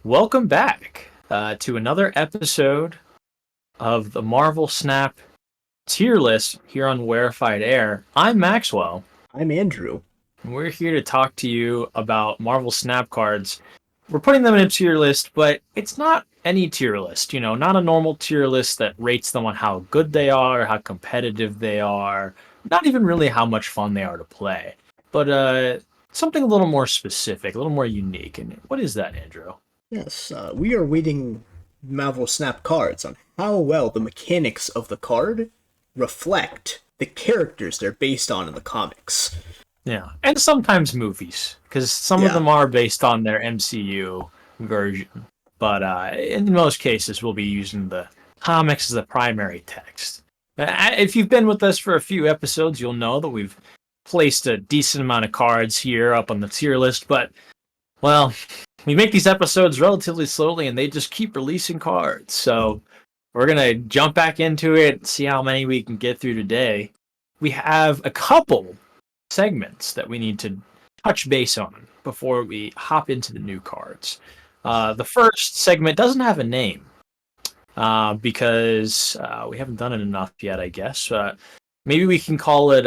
Welcome back to another episode of the Marvel Snap tier list here on Rarefied Air. I'm Maxwell, I'm Andrew. and we're here to talk to you about Marvel Snap cards. We're putting them in a tier list, but it's not any tier list, not a normal tier list that rates them on how good they are, how competitive they are, not even really how much fun they are to play, but something a little more specific, a little more unique. And what is that, Andrew? Yes, we are weighting Marvel Snap cards on how well the mechanics of the card reflect the characters they're based on in the comics. Yeah, and sometimes movies, because some of them are based on their MCU version. But in most cases, we'll be using the comics as the primary text. If you've been with us for a few episodes, you'll know that we've placed a decent amount of cards here up on the tier list. But, well, we make these episodes relatively slowly, and they just keep releasing cards. So we're going to jump back into it, see how many we can get through today. We have a couple segments that we need to touch base on before we hop into the new cards. The first segment doesn't have a name because we haven't done it enough yet, I guess. Maybe we can call it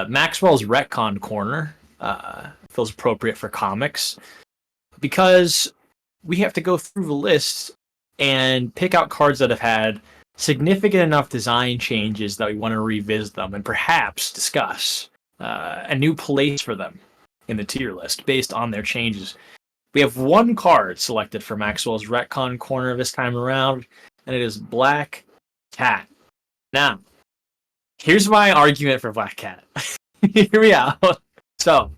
Maxwell's Retcon Corner. Feels appropriate for comics because we have to go through the list and pick out cards that have had significant enough design changes that we want to revisit them and perhaps discuss a new place for them in the tier list based on their changes. We have one card selected for Maxwell's Retcon Corner this time around, and it is Black Cat. Now, here's my argument for Black Cat. Hear me out. So,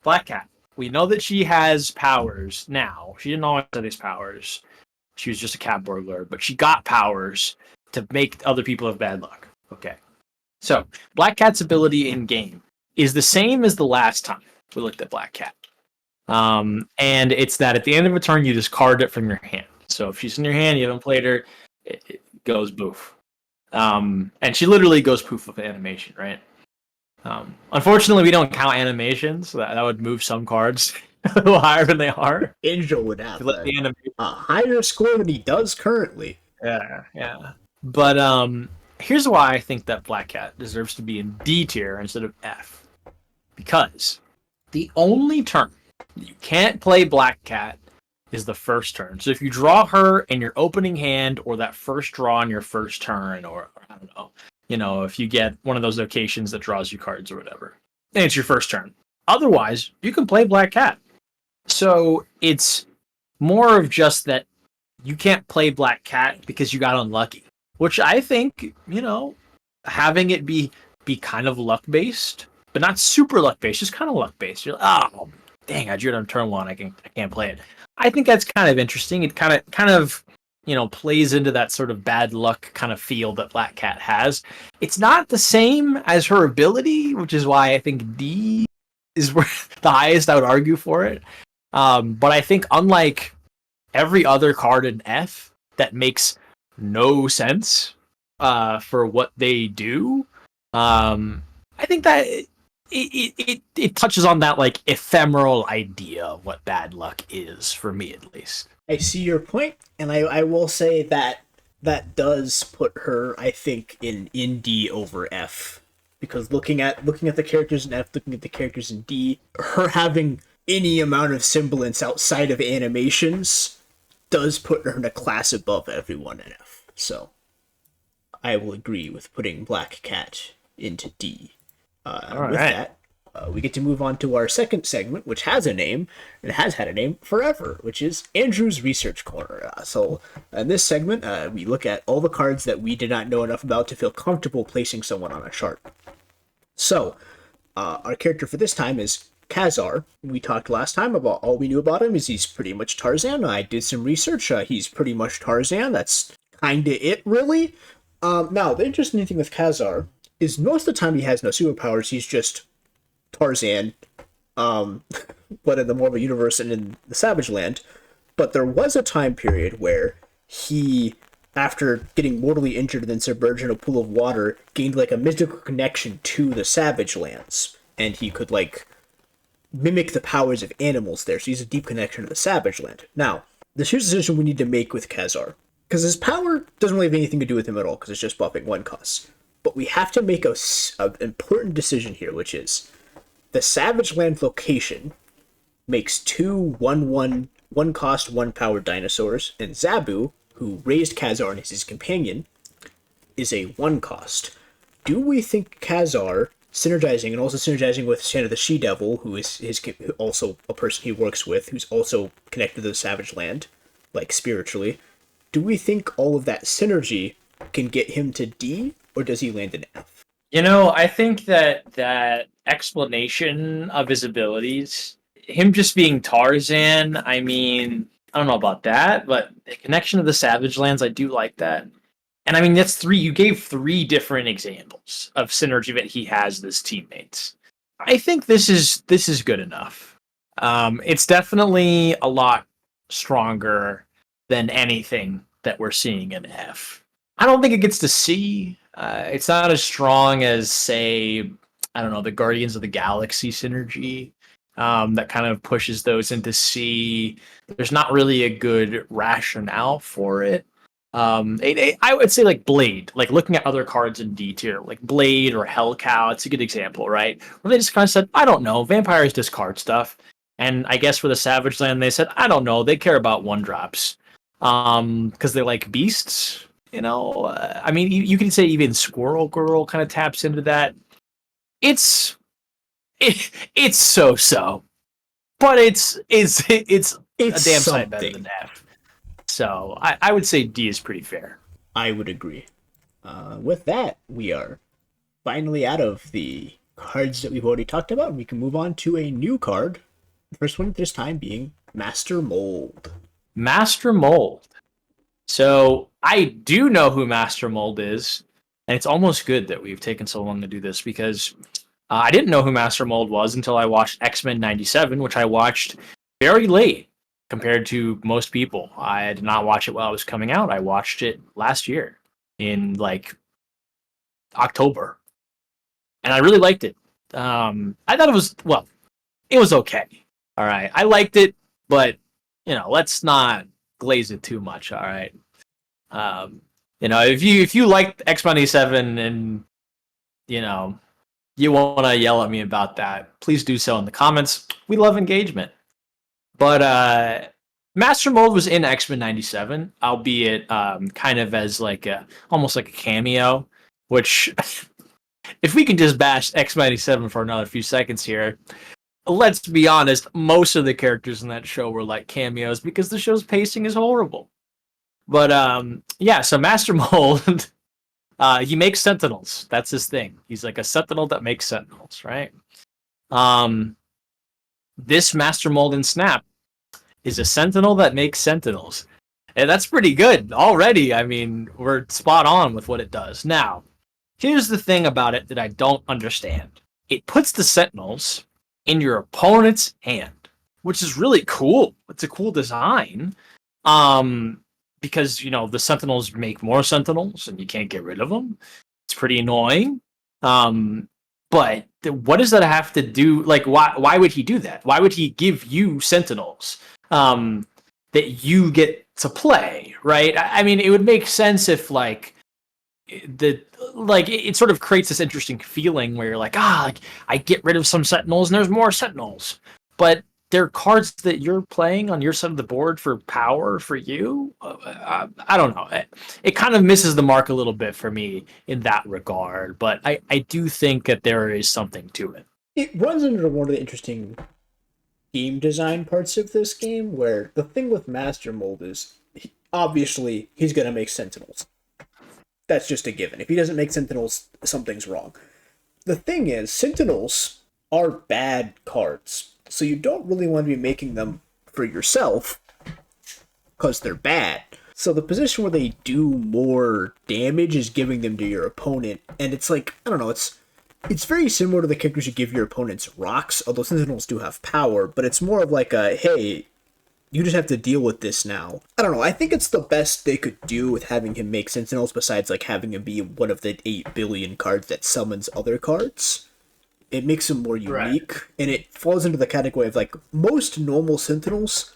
Black Cat. We know that she has powers now. She didn't always have these powers. She was just a cat burglar, but she got powers to make other people have bad luck. Okay. So, Black Cat's ability in game is the same as the last time we looked at Black Cat. And it's that at the end of a turn, you discard it from your hand. So if she's in your hand, you haven't played her, it goes poof. And she literally goes poof with animation, right? Unfortunately, we don't count animations, so that would move some cards a little higher than they are. Angel would have a higher score than he does currently. Yeah. But here's why I think that Black Cat deserves to be in D tier instead of F. Because the only turn you can't play Black Cat is the first turn. So if you draw her in your opening hand or that first draw on your first turn, or I don't know, if you get one of those locations that draws you cards or whatever, and it's your first turn. Otherwise, you can play Black Cat. So it's more of just that you can't play Black Cat because you got unlucky, which I think, having it be kind of luck-based, but not super luck-based, just kind of luck-based. You're like, oh, dang, I drew it on turn one. I can't play it. I think that's kind of interesting. It kind of plays into that sort of bad luck kind of feel that Black Cat has. It's not the same as her ability, which is why I think D is where the highest I would argue for it. But I think unlike every other card in F that makes no sense for what they do, I think that it touches on that like ephemeral idea of what bad luck is, for me at least. I see your point, and I will say that does put her, I think, in D over F. Because looking at the characters in F, looking at the characters in D, her having any amount of semblance outside of animations does put her in a class above everyone in F. So I will agree with putting Black Cat into D. That, we get to move on to our second segment, which has a name, and has had a name forever, which is Andrew's Research Corner. So in this segment, we look at all the cards that we did not know enough about to feel comfortable placing someone on a chart. So, our character for this time is Ka-Zar. We talked last time about all we knew about him is he's pretty much Tarzan. I did some research. He's pretty much Tarzan. That's kind of it, really. Now, the interesting thing with Ka-Zar is most of the time he has no superpowers. He's just Tarzan, but in the Marvel Universe and in the Savage Land. But there was a time period where he, after getting mortally injured and then submerged in a pool of water, gained like a mystical connection to the Savage Lands. And he could like mimic the powers of animals there. So he's a deep connection to the Savage Land. Now, here's the decision we need to make with Khazar. Because his power doesn't really have anything to do with him at all, because it's just buffing 1 cost. But we have to make a important decision here, which is the Savage Land location makes 2 1/1 1 cost 1 power dinosaurs, and Zabu, who raised Khazar and is his companion, is a 1 cost. Do we think Khazar synergizing and also synergizing with Shanna the She-Devil, who is also a person he works with, who's also connected to the Savage Land, like spiritually, do we think all of that synergy can get him to D, or does he land an F? I think that explanation of his abilities, him just being Tarzan, I mean, I don't know about that, but the connection to the Savage Lands, I do like that. And I mean, that's 3. You gave 3 different examples of synergy that he has with his teammates. I think this is good enough. It's definitely a lot stronger than anything that we're seeing in F. I don't think it gets to C. It's not as strong as, say, I don't know, the Guardians of the Galaxy synergy that kind of pushes those into C. There's not really a good rationale for it. I would say like Blade, like looking at other cards in D tier, like Blade or Hellcow, it's a good example, right? Where they just kind of said, I don't know, vampires discard stuff. And I guess for the Savage Land, they said, I don't know, they care about 1-drops. Because they like beasts, I mean, you can say even Squirrel Girl kind of taps into that. It's so, but it's a damn sight better than F. So I would say D is pretty fair. I would agree. With that, we are finally out of the cards that we've already talked about, and we can move on to a new card. The first one this time being Master Mold. Master Mold. So I do know who Master Mold is, and it's almost good that we've taken so long to do this, because I didn't know who Master Mold was until I watched X-Men 97, which I watched very late compared to most people. I did not watch it while it was coming out. I watched it last year in like October, and I really liked it. I thought it was okay. All right, I liked it, but let's not glaze it too much. All right. If you liked X97 and you want to yell at me about that, please do so in the comments. We love engagement. But Master Mold was in X-Men 97, albeit kind of as almost like a cameo, which if we can just bash X97 for another few seconds here, let's be honest, most of the characters in that show were like cameos because the show's pacing is horrible. But so Master Mold, he makes Sentinels. That's his thing. He's like a Sentinel that makes Sentinels, right? This Master Mold in Snap is a Sentinel that makes Sentinels. And that's pretty good already. I mean, we're spot on with what it does. Now, here's the thing about it that I don't understand. It puts the Sentinels in your opponent's hand, which is really cool. It's a cool design. Because, the Sentinels make more Sentinels and you can't get rid of them. It's pretty annoying. But what does that have to do? Like, why would he do that? Why would he give you Sentinels that you get to play, right? I mean, it would make sense if, it sort of creates this interesting feeling where you're like, I get rid of some Sentinels and there's more Sentinels. But they're cards that you're playing on your side of the board for power for you. I don't know. It kind of misses the mark a little bit for me in that regard, but I do think that there is something to it. It runs into one of the interesting game design parts of this game, where the thing with Master Mold is, obviously, he's going to make Sentinels. That's just a given. If he doesn't make Sentinels, something's wrong. The thing is, Sentinels are bad cards. So you don't really want to be making them for yourself, because they're bad. So the position where they do more damage is giving them to your opponent, and it's like, I don't know, it's very similar to the characters you give your opponents rocks, although Sentinels do have power, but it's more of like a, hey, you just have to deal with this now. I don't know, I think it's the best they could do with having him make Sentinels, besides having him be one of the 8 billion cards that summons other cards. It makes him more unique, right. And it falls into the category of most normal Sentinels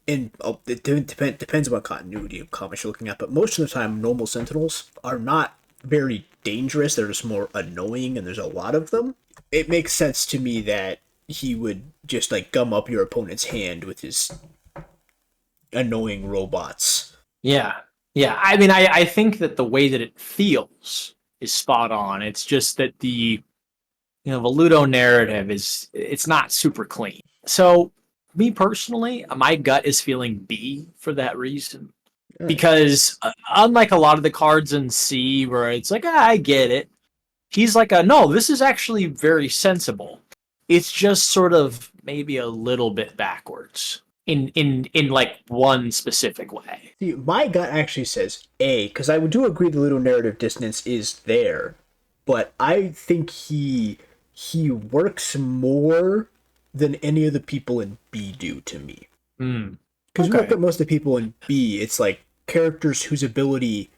and depends on what continuity of comics you're looking at, but most of the time, normal Sentinels are not very dangerous. They're just more annoying, and there's a lot of them. It makes sense to me that he would just like gum up your opponent's hand with his annoying robots. Yeah. Yeah. I mean, I think that the way that it feels is spot on. It's just that the Ludo narrative it's not super clean. So me personally, my gut is feeling B for that reason. Right. Because unlike a lot of the cards in C where it's like, I get it. He's like, no, this is actually very sensible. It's just sort of maybe a little bit backwards in like one specific way. See, my gut actually says A, because I do agree the little narrative dissonance is there, but I think he works more than any of the people in B do to me. Because you look at most of the people in B, it's like characters whose ability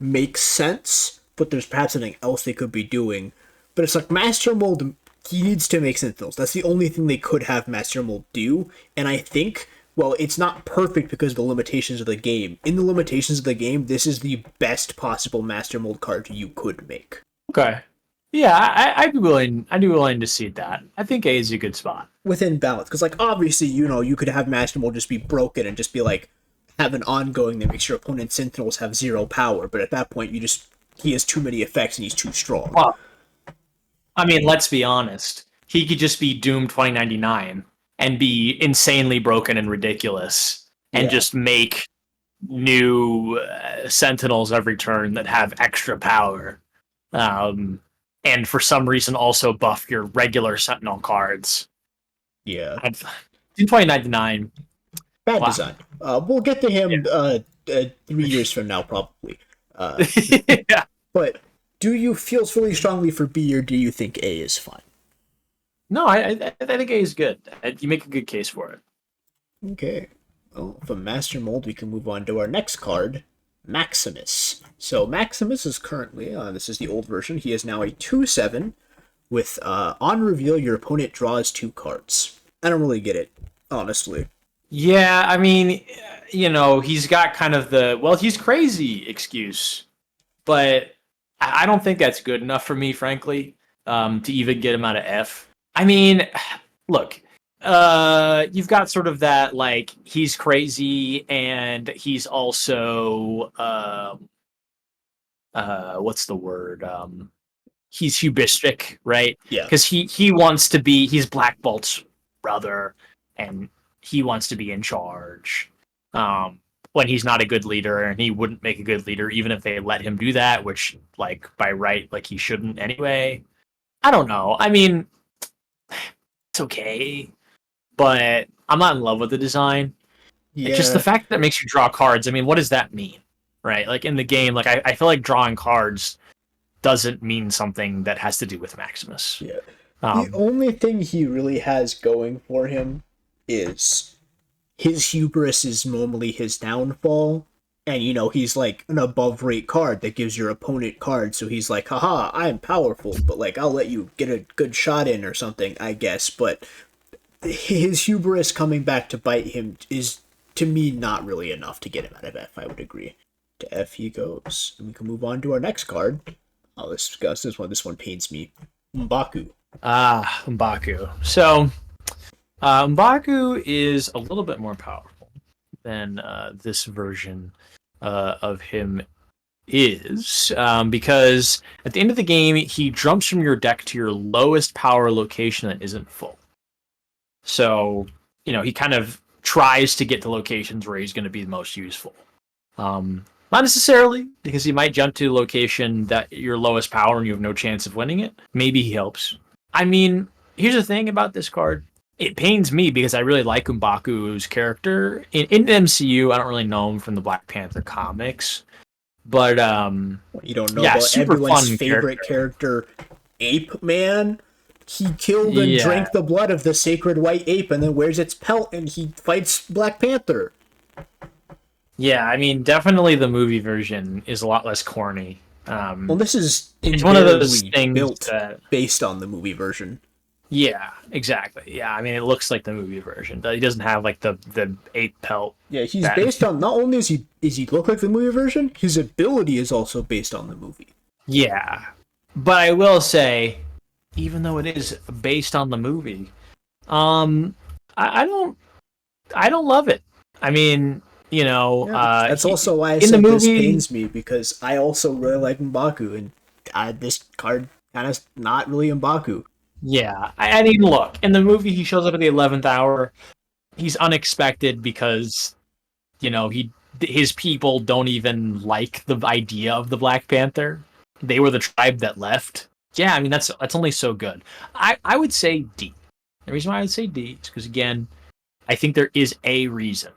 makes sense, but there's perhaps something else they could be doing. But it's like Master Mold, he needs to make Sentinels. That's the only thing they could have Master Mold do. And I think, well, it's not perfect because of the limitations of the game. In the limitations of the game, this is the best possible Master Mold card you could make. Okay. Yeah, I'd be willing to see that. I think A is a good spot. Within balance. Because, like, obviously, you could have Master Mold just be broken and just be like, have an ongoing that makes your opponent's Sentinels have 0 power. But at that point, he has too many effects and he's too strong. Well, I mean, let's be honest. He could just be Doom 2099 and be insanely broken and ridiculous and just make new Sentinels every turn that have extra power. And for some reason also buff your regular Sentinel cards. Yeah. In 2099. Bad design. We'll get to him 3 years from now, probably. Yeah. But do you feel really strongly for B, or do you think A is fine? No, I think A is good. You make a good case for it. Okay. Well, from Master Mold, we can move on to our next card, Maximus. So Maximus is currently, this is the old version, he is now a 2/7 with, on reveal, your opponent draws 2 cards. I don't really get it, honestly. Yeah, I mean, he's got kind of he's crazy excuse, but I don't think that's good enough for me, frankly, to even get him out of F. I mean, look, you've got sort of that, like, he's crazy and he's also, what's the word? He's hubristic, right? Yeah. Because he's Black Bolt's brother, and he wants to be in charge. When he's not a good leader, and he wouldn't make a good leader even if they let him do that, which, like, by right, like, he shouldn't anyway. I don't know. I mean, it's okay, but I'm not in love with the design. Yeah. It's just the fact that it makes you draw cards. I mean, what does that mean? Right? Like, in the game, like, I feel like drawing cards doesn't mean something that has to do with Maximus. Yeah. The only thing he really has going for him is his hubris is normally his downfall, and he's like an above rate card that gives your opponent cards, so he's like, haha, I'm powerful, but like I'll let you get a good shot in or something, I guess. But his hubris coming back to bite him is, to me, not really enough to get him out of F. I would agree. To F he goes. And we can move on to our next card. Let's discuss this one. This one pains me. M'Baku. M'Baku. So M'Baku is a little bit more powerful than this version of him is, because at the end of the game, he jumps from your deck to your lowest power location that isn't full. So, he kind of tries to get to locations where he's going to be the most useful. Not necessarily, because he might jump to a location that your lowest power and you have no chance of winning it. Maybe he helps. I mean, here's the thing about this card. It pains me because I really like M'Baku's character. In the MCU, I don't really know him from the Black Panther comics. But, you don't know about everyone's favorite character, Ape Man? He killed and drank the blood of the sacred white ape and then wears its pelt and he fights Black Panther. Yeah, I mean, definitely the movie version is a lot less corny. Well, this is it's one of those things built based on the movie version. Yeah, exactly. Yeah, I mean, it looks like the movie version. He doesn't have like the eight pelt. Yeah, he's That based on, not only is he look like the movie version, his ability is also based on the movie. yeah, but I will say, even though it is based on the movie, um, I don't love it. I mean, Yeah, that's he, also why I in the said this movie, pains me, because I also really like M'Baku, and this card kind of not really M'Baku. yeah. I mean, look, in the movie, he shows up at the 11th hour. He's unexpected because his people don't even like the idea of the Black Panther. They were the tribe that left. Yeah, I mean that's only so good. I would say D. The reason why I would say D is because again, I think there is a reason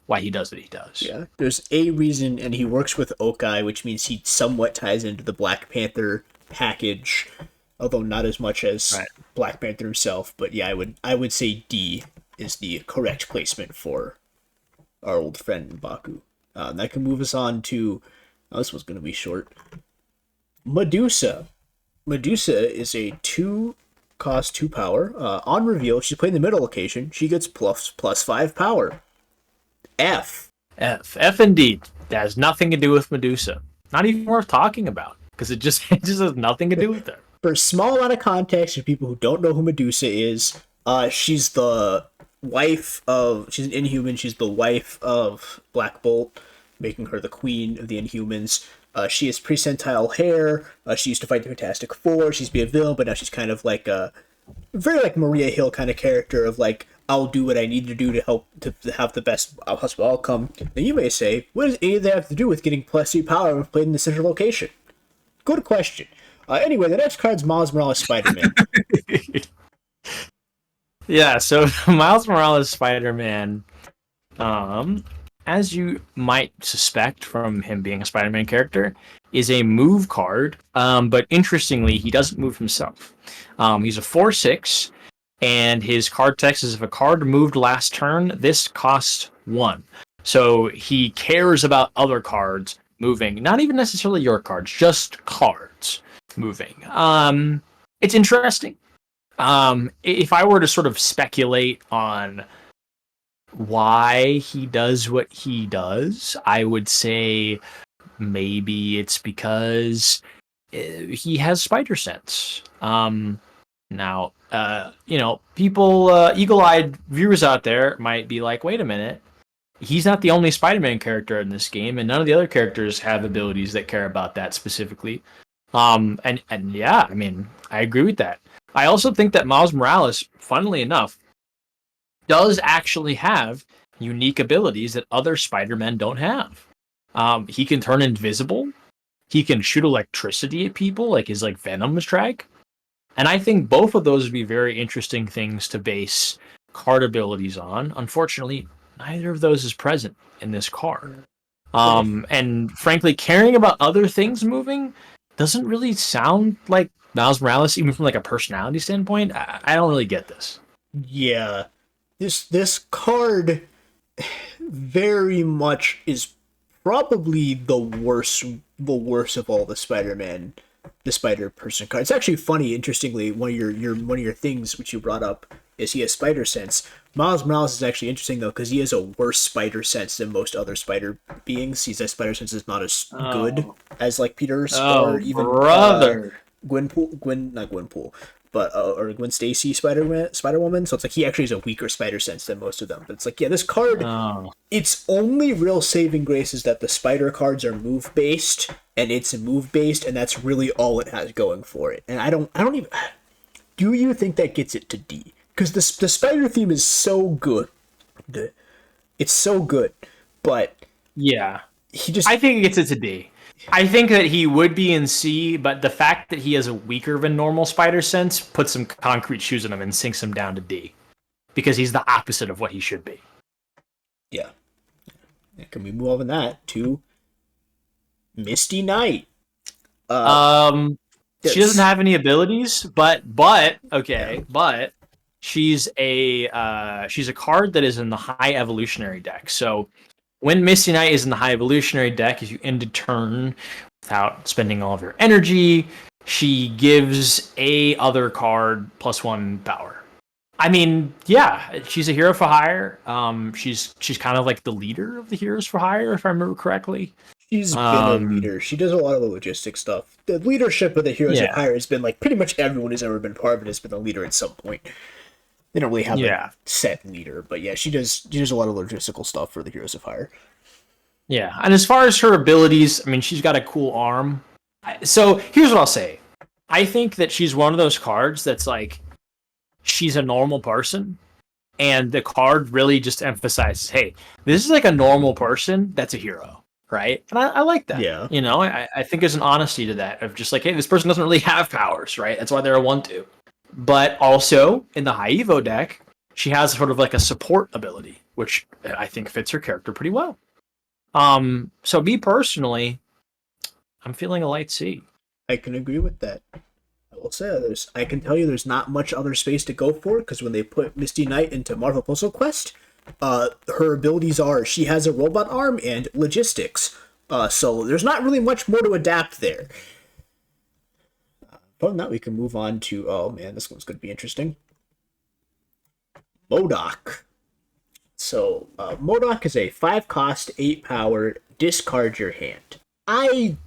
why he does what he does. Yeah, there's a reason, and he works with Okai, which means he somewhat ties into the Black Panther package, although not as much as Right. Black Panther himself. But yeah, I would say D is the correct placement for our old friend M'Baku. That can move us on to, this was going to be short. Medusa. Medusa is a 2 cost 2 power. On reveal, she's played in the middle location. She gets plus 5 power. F. F and D. That has nothing to do with Medusa. Not even worth talking about because it just has nothing to do with her. For a small amount of context for people who don't know who Medusa is, she's the wife of, she's an Inhuman. She's the wife of Black Bolt, making her the queen of the Inhumans. She has percentile hair. She used to fight the Fantastic Four. She's be a villain, but now she's kind of like a very like Maria Hill kind of character of like, I'll do what I need to do to help to have the best possible outcome. And you may say, what does any of that have to do with getting plus 3 power when played in the central location? Good question. Anyway, the next card's Miles Morales Spider-Man. Yeah, so Miles Morales Spider-Man, as you might suspect from him being a Spider-Man character, is a move card. But interestingly, he doesn't move himself. He's a 4/6, and his card text is if a card moved last turn, this costs 1. So he cares about other cards moving, not even necessarily your cards, just cards moving. It's interesting. If I were to sort of speculate on why he does what he does, I would say maybe it's because he has spider sense. Now, people, eagle-eyed viewers out there might be like, wait a minute, he's not the only Spider-Man character in this game, and none of the other characters have abilities that care about that specifically. And yeah, I mean, I agree with that. I also think that Miles Morales, funnily enough, does actually have unique abilities that other Spider-Men don't have. He can turn invisible. He can shoot electricity at people, like his Venom strike. And I think both of those would be very interesting things to base card abilities on. Unfortunately, neither of those is present in this card. And frankly, caring about other things moving doesn't really sound like Miles Morales, even from a personality standpoint. I don't really get this. Yeah, this card very much is probably the worst of all the Spider-Man, the Spider-Person cards. It's actually funny, interestingly, one of your things which you brought up is he has spider sense. Miles Morales is actually interesting though because he has a worse spider sense than most other spider beings. His spider sense is not as good as Peter's or even brother. Not Gwenpool, but or Gwen Stacy Spider Woman. So it's he actually has a weaker spider sense than most of them. But it's this card. Its only real saving grace is that the spider cards are move based, and it's move based, and that's really all it has going for it. And I don't even. Do you think that gets it to D? Because the spider theme is so good. It's so good, but yeah, I think it gets it to D. I think that he would be in C, but the fact that he has a weaker than normal spider sense puts some concrete shoes on him and sinks him down to D. Because he's the opposite of what he should be. Yeah. Can we move on that to Misty Knight? She doesn't have any abilities, but she's a card that is in the high evolutionary deck. So when Misty Knight is in the high evolutionary deck, if you end a turn without spending all of your energy, she gives a other card +1 power. I mean, yeah, she's a hero for hire. She's kind of like the leader of the heroes for hire, if I remember correctly. She's been a Um, leader. She does a lot of the logistic stuff. The leadership of the Heroes of yeah, Hire has been like pretty much everyone who's ever been part of it has been a leader at some point. They don't really have a yeah, set leader, but yeah, she does a lot of logistical stuff for the Heroes of Hire. yeah. And as far as her abilities, I mean, she's got a cool arm. So here's what I'll say. I think that she's one of those cards that's like she's a normal person, and the card really just emphasizes, hey, this is like a normal person that's a hero, right? And I like that. Yeah. You know, I think there's an honesty to that of just like, hey, this person doesn't really have powers, right? That's why they're a 1/2. But also in the high Evo deck, she has sort of like a support ability, which I think fits her character pretty well. So me personally, I'm feeling a light C. I can agree with that. I will say I can tell you there's not much other space to go for because when they put Misty Knight into Marvel Puzzle Quest, her abilities are she has a robot arm and logistics. So there's not really much more to adapt there. From that, we can move on to, oh man, this one's going to be interesting. MODOK. So, MODOK is a 5-cost, 8-power, discard your hand. I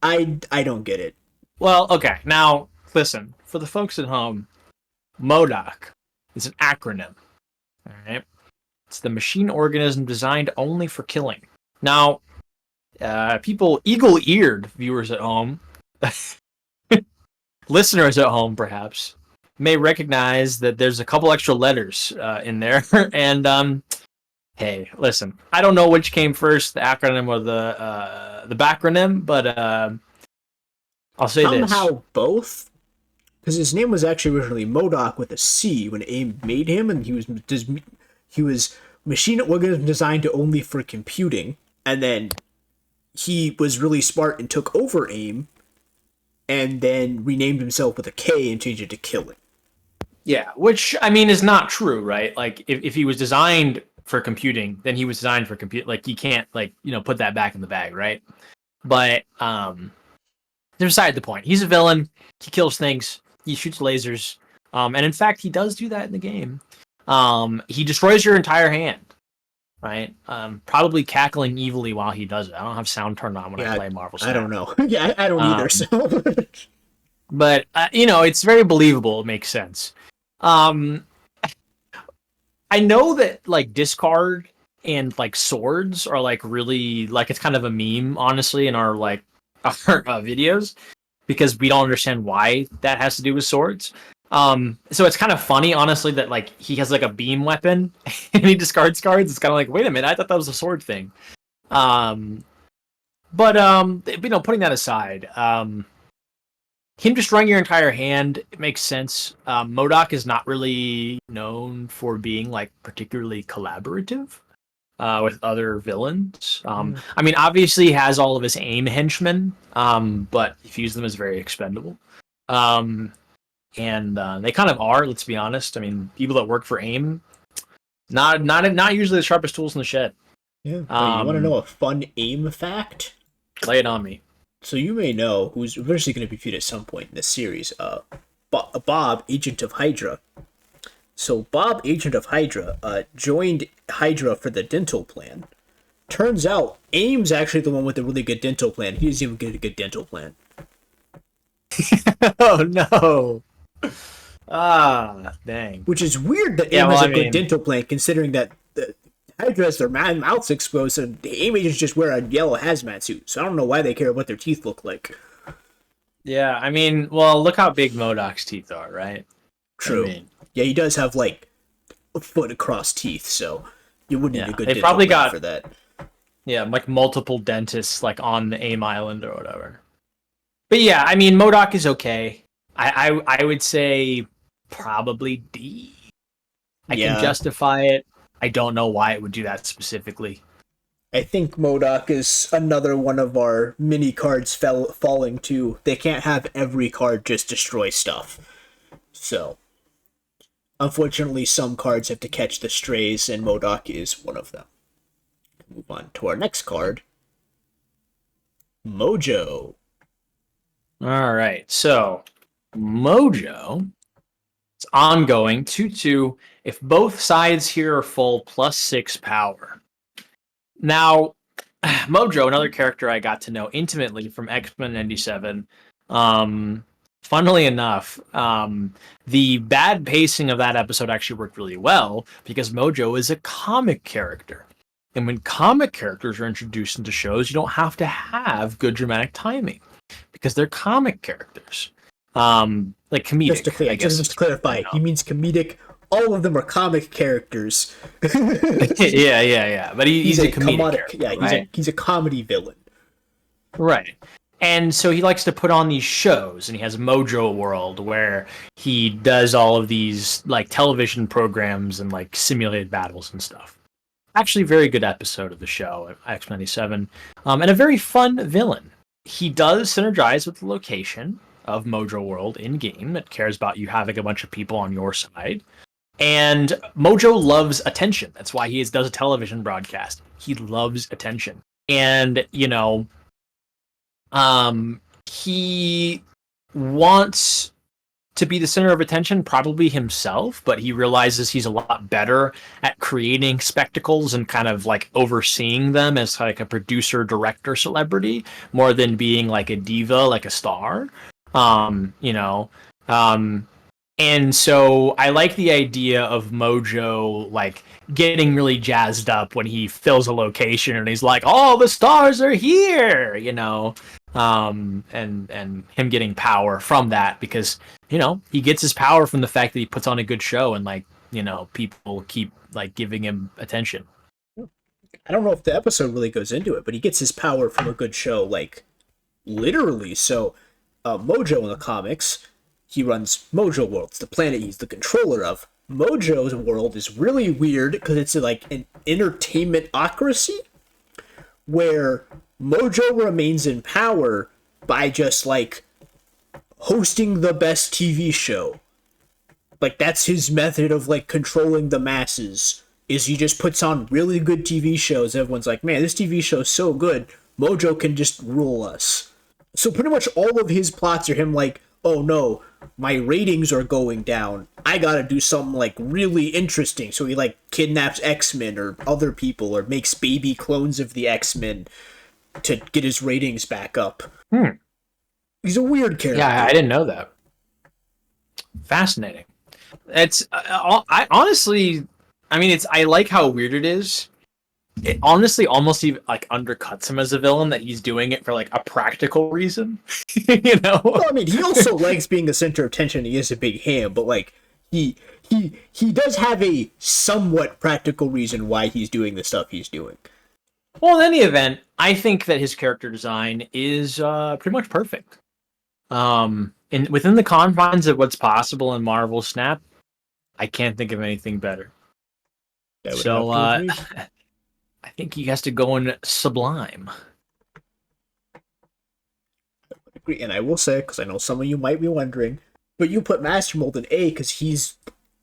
don't get it. Well, okay. Now, listen, for the folks at home, MODOK is an acronym. All right. It's the machine organism designed only for killing. Now, people, eagle-eared viewers at home, listeners at home, perhaps, may recognize that there's a couple extra letters in there. And hey, listen, I don't know which came first, the acronym or the backronym, but I'll say Somehow this. both, because his name was actually originally MODOK with a C when AIM made him, and he was machine organism designed to only for computing, and then he was really smart and took over AIM, and then renamed himself with a K and changed it to killing. Yeah, which I mean is not true, right? Like if he was designed for computing, then he was designed for compute. Like you can't like put that back in the bag, right? But beside the point. He's a villain. He kills things. He shoots lasers. And in fact, he does do that in the game. He destroys your entire hand, right? Probably cackling evilly while he does it. I don't have sound turned on when I play Marvel Snap. I don't know. Yeah, I don't either. So, But it's very believable. It makes sense. I know that like discard and like swords are like really like it's kind of a meme, honestly, in our like our videos because we don't understand why that has to do with swords. So it's kind of funny, honestly, that like he has like a beam weapon and he discards cards. It's kind of like, wait a minute, I thought that was a sword thing. But putting that aside, him destroying your entire hand, it makes sense. MODOK is not really known for being like particularly collaborative with other villains. I mean, obviously he has all of his AIM henchmen, but he views them as very expendable. And they kind of are. Let's be honest. I mean, people that work for AIM, not usually the sharpest tools in the shed. yeah. You want to know a fun AIM fact? Lay it on me. So you may know who's eventually going to be viewed at some point in this series. Bob, Agent of Hydra. So Bob, Agent of Hydra, joined Hydra for the dental plan. Turns out AIM's actually the one with the really good dental plan. He doesn't even get a good dental plan. Oh no. Ah, dang. Which is weird that AIM has a good dental plan, considering that the Hydra has their mouths exposed, and the AIM agents just wear a yellow hazmat suit. So I don't know why they care what their teeth look like. Yeah, I mean, well, look how big MODOK's teeth are, right? True. I mean, yeah, he does have like a foot across teeth, so you would need a good they dental probably plan got for that. Yeah, like multiple dentists like on the AIM Island or whatever. But yeah, I mean, MODOK is okay. I would say probably D. I can justify it. I don't know why it would do that specifically. I think MODOK is another one of our mini cards falling to. They can't have every card just destroy stuff. So, unfortunately, some cards have to catch the strays, and MODOK is one of them. Move on to our next card. Mojo. All right. So Mojo, it's ongoing 2-2. If both sides here are full, +6 power. Now, Mojo, another character I got to know intimately from X-Men 97. Funnily enough, the bad pacing of that episode actually worked really well because Mojo is a comic character. And when comic characters are introduced into shows, you don't have to have good dramatic timing because they're comic characters. Like comedic, I guess. Just to clarify, he means comedic. All of them are comic characters. yeah. But he's a comedic character, yeah, right? He's a comedy villain. Right. And so he likes to put on these shows, and he has Mojo World where he does all of these like television programs and like simulated battles and stuff. Actually, very good episode of the show, X-97, and a very fun villain. He does synergize with the location of Mojo World in game. It cares about you having a bunch of people on your side. And Mojo loves attention. That's why he does a television broadcast. He loves attention. And, he wants to be the center of attention, probably himself, but he realizes he's a lot better at creating spectacles and kind of like overseeing them as like a producer, director, celebrity, more than being like a diva, like a star. And so I like the idea of Mojo like getting really jazzed up when he fills a location and he's like, "Oh, the stars are here," and him getting power from that because he gets his power from the fact that he puts on a good show and people keep like giving him attention. I don't know if the episode really goes into it, but he gets his power from a good show, like literally. So Mojo in the comics, he runs Mojo World. It's the planet he's the controller of. Mojo's world is really weird because it's like an entertainmentocracy where Mojo remains in power by just like hosting the best TV show. Like that's his method of like controlling the masses. Is he just puts on really good TV shows. Everyone's like, man, this TV show's so good. Mojo can just rule us. So pretty much all of his plots are him like, oh no, my ratings are going down. I gotta do something like really interesting. So he like kidnaps X-Men or other people or makes baby clones of the X-Men to get his ratings back up. He's a weird character. Yeah, I didn't know that. Fascinating. It's I honestly, I like how weird it is. It honestly almost even like undercuts him as a villain that he's doing it for like a practical reason. Well, he also likes being the center of attention. He is a big ham, but like he does have a somewhat practical reason why he's doing the stuff he's doing. Well, in any event, I think that his character design is pretty much perfect. Within the confines of what's possible in Marvel Snap, I can't think of anything better. So I think he has to go in Sublime. I would agree, and I will say, because I know some of you might be wondering, but you put Master Mold in A because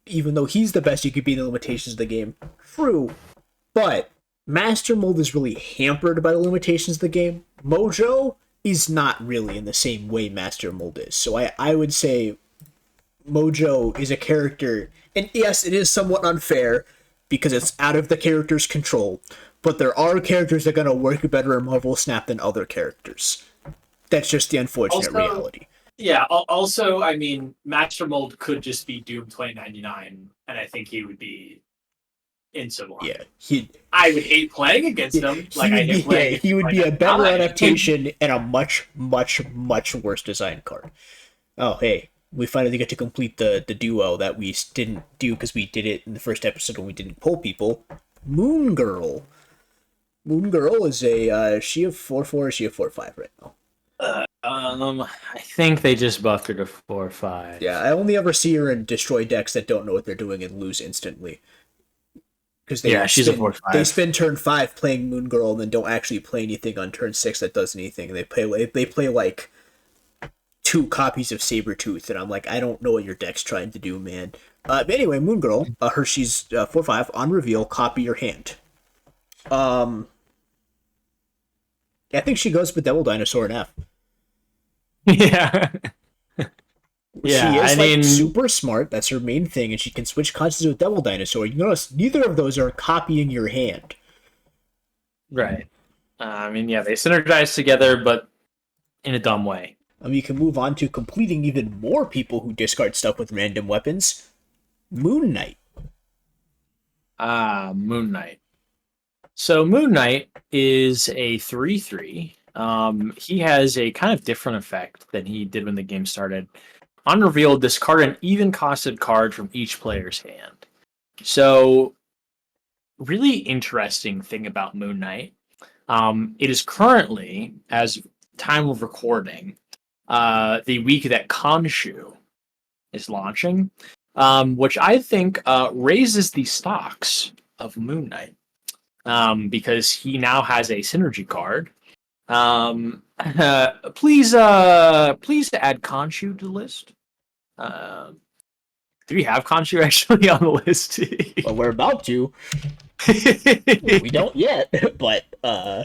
even though he's the best, you could be in the limitations of the game. True, but Master Mold is really hampered by the limitations of the game. Mojo is not really in the same way Master Mold is. So I would say Mojo is a character, and yes, it is somewhat unfair because it's out of the character's control, but there are characters that are going to work better in Marvel Snap than other characters. That's just the unfortunate reality. Yeah, also, Master Mold could just be Doom 2099, and I think he would be in Sublime. Yeah, I would hate playing against him. He would be a better adaptation and a much, much, much worse design card. Oh, hey, we finally get to complete the duo that we didn't do because we did it in the first episode when we didn't poll people. Moon Girl. Moon Girl is she a 4/4 or is she a 4/5 right now? I think they just buffed her to 4/5. Yeah, I only ever see her in destroy decks that don't know what they're doing and lose instantly. Because she's a 4/5. They spend turn 5 playing Moon Girl and then don't actually play anything on turn 6 that does anything. They play like 2 copies of Sabretooth, and I'm like, I don't know what your deck's trying to do, man. But anyway, Moon Girl, she's 4/5 on reveal. Copy your hand. I think she goes with Devil Dinosaur and F. Yeah. She Yeah, I is like mean, super smart. That's her main thing, and she can switch consciousness with Devil Dinosaur. You notice neither of those are copying your hand. right. I mean, yeah, they synergize together, but in a dumb way. You can move on to completing even more people who discard stuff with random weapons. Moon Knight. Moon Knight. So Moon Knight is a 3/3. He has a kind of different effect than he did when the game started. On reveal, discard an even costed card from each player's hand. So, really interesting thing about Moon Knight. It is currently, as time of recording, the week that Khonshu is launching, which I think raises the stocks of Moon Knight because he now has a synergy card. Please add Khonshu to the list. Do we have Khonshu actually on the list? Well, we're about to. We don't yet, but uh,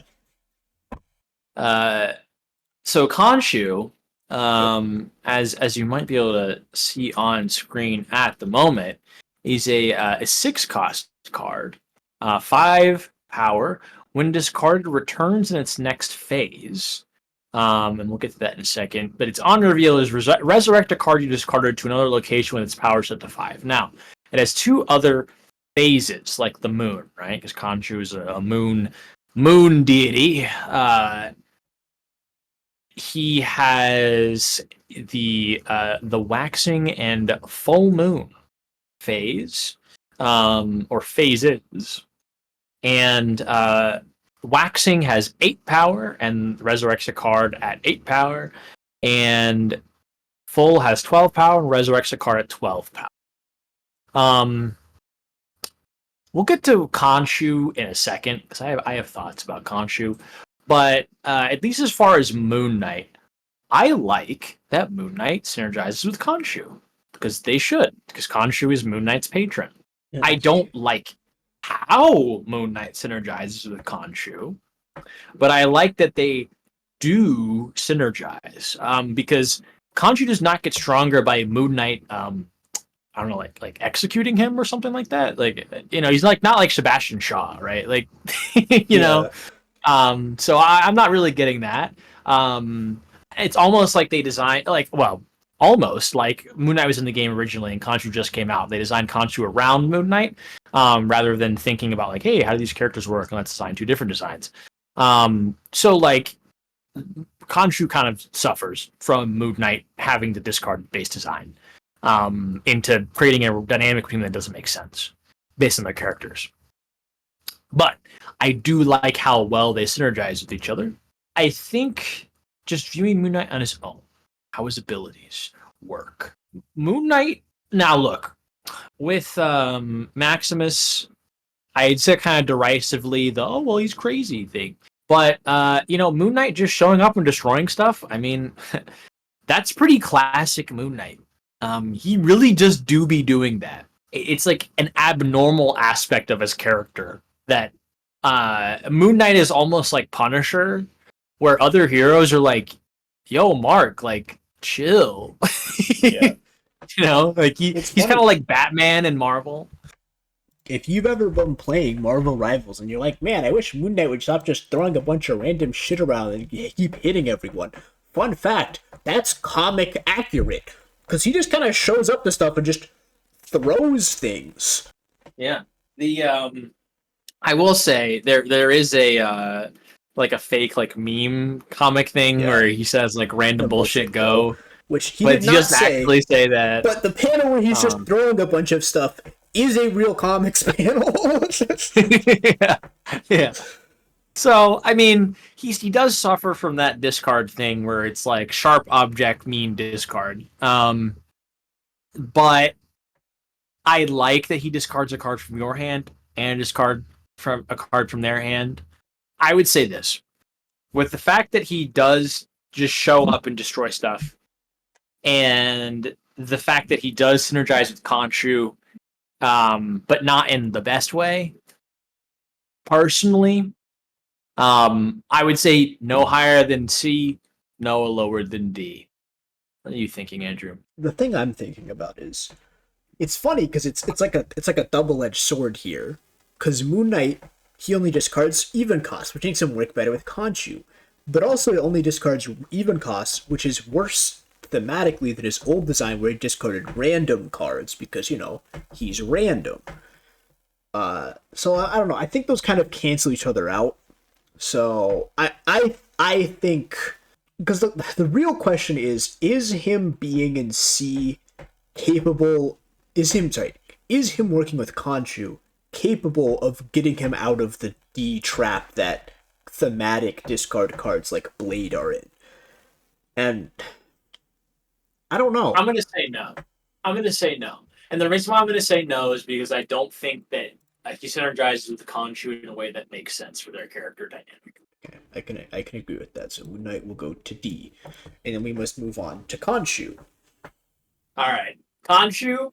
so Khonshu, as you might be able to see on screen at the moment, is a 6 cost card, 5 power. When discarded, returns in its next phase. And we'll get to that in a second. But its on reveal is resurrect a card you discarded to another location with its power set to 5. Now, it has 2 other phases, like the moon, right? Because Khonshu is a moon deity. He has the waxing and full moon phase, or phases, and waxing has 8 power and resurrects a card at 8 power, and full has 12 power and resurrects a card at 12 power. We'll get to Khonshu in a second because I have thoughts about Khonshu, but at least as far as Moon Knight, I like that Moon Knight synergizes with Khonshu because they should, because Khonshu is Moon Knight's patron. yeah. I don't like how Moon Knight synergizes with Khonshu, but I like that they do synergize because Khonshu does not get stronger by Moon Knight. I don't know, like executing him or something like that. Like, he's like not like Sebastian Shaw, right? Like, you know. So I'm not really getting that. It's almost like they designed, like, well, almost like Moon Knight was in the game originally and Khonshu just came out. They designed Khonshu around Moon Knight, rather than thinking about like, hey, how do these characters work? And let's design 2 different designs. So like Khonshu kind of suffers from Moon Knight having to discard base design, into creating a dynamic between them that doesn't make sense based on their characters. But I do like how well they synergize with each other. I think just viewing Moon Knight on his own, how his abilities work. Moon Knight, now look, with Maximus, I'd say kind of derisively the, oh, well, he's crazy thing. But, Moon Knight just showing up and destroying stuff, I mean, that's pretty classic Moon Knight. He really just do be doing that. It's like an abnormal aspect of his character that Moon Knight is almost like Punisher, where other heroes are like, yo, Mark, like, chill. Yeah. Like he's kind of like Batman in Marvel. If you've ever been playing Marvel Rivals and you're like, man, I wish Moon Knight would stop just throwing a bunch of random shit around and keep hitting everyone. Fun fact, that's comic accurate. Because he just kind of shows up to stuff and just throws things. Yeah. I will say there is a like a fake like meme comic thing where he says like random bullshit go, which he but did he not doesn't say. actually say that. But the panel where he's just throwing a bunch of stuff is a real comics panel. Yeah. So I mean, he does suffer from that discard thing where it's like sharp object mean discard. But I like that he discards a card from your hand and discard from a card from their hand. I would say this. With the fact that he does just show up and destroy stuff, and the fact that he does synergize with Khonshu, but not in the best way, personally, I would say no higher than C, no lower than D. What are you thinking, Andrew? The thing I'm thinking about is it's funny because it's like a double-edged sword here. Because Moon Knight, he only discards even costs, which makes him work better with Khonshu. But also it only discards even costs, which is worse thematically than his old design where he discarded random cards because, he's random. So I don't know. I think those kind of cancel each other out. So I think because the real question is him being in C capable is him working with Khonshu capable of getting him out of the D trap that thematic discard cards like Blade are in? And I don't know. I'm gonna say no. And the reason why I'm gonna say no is because I don't think that he synergizes with Khonshu in a way that makes sense for their character dynamic. Okay, I can agree with that. So Moon Knight will go to D, and then we must move on to Khonshu. All right, Khonshu,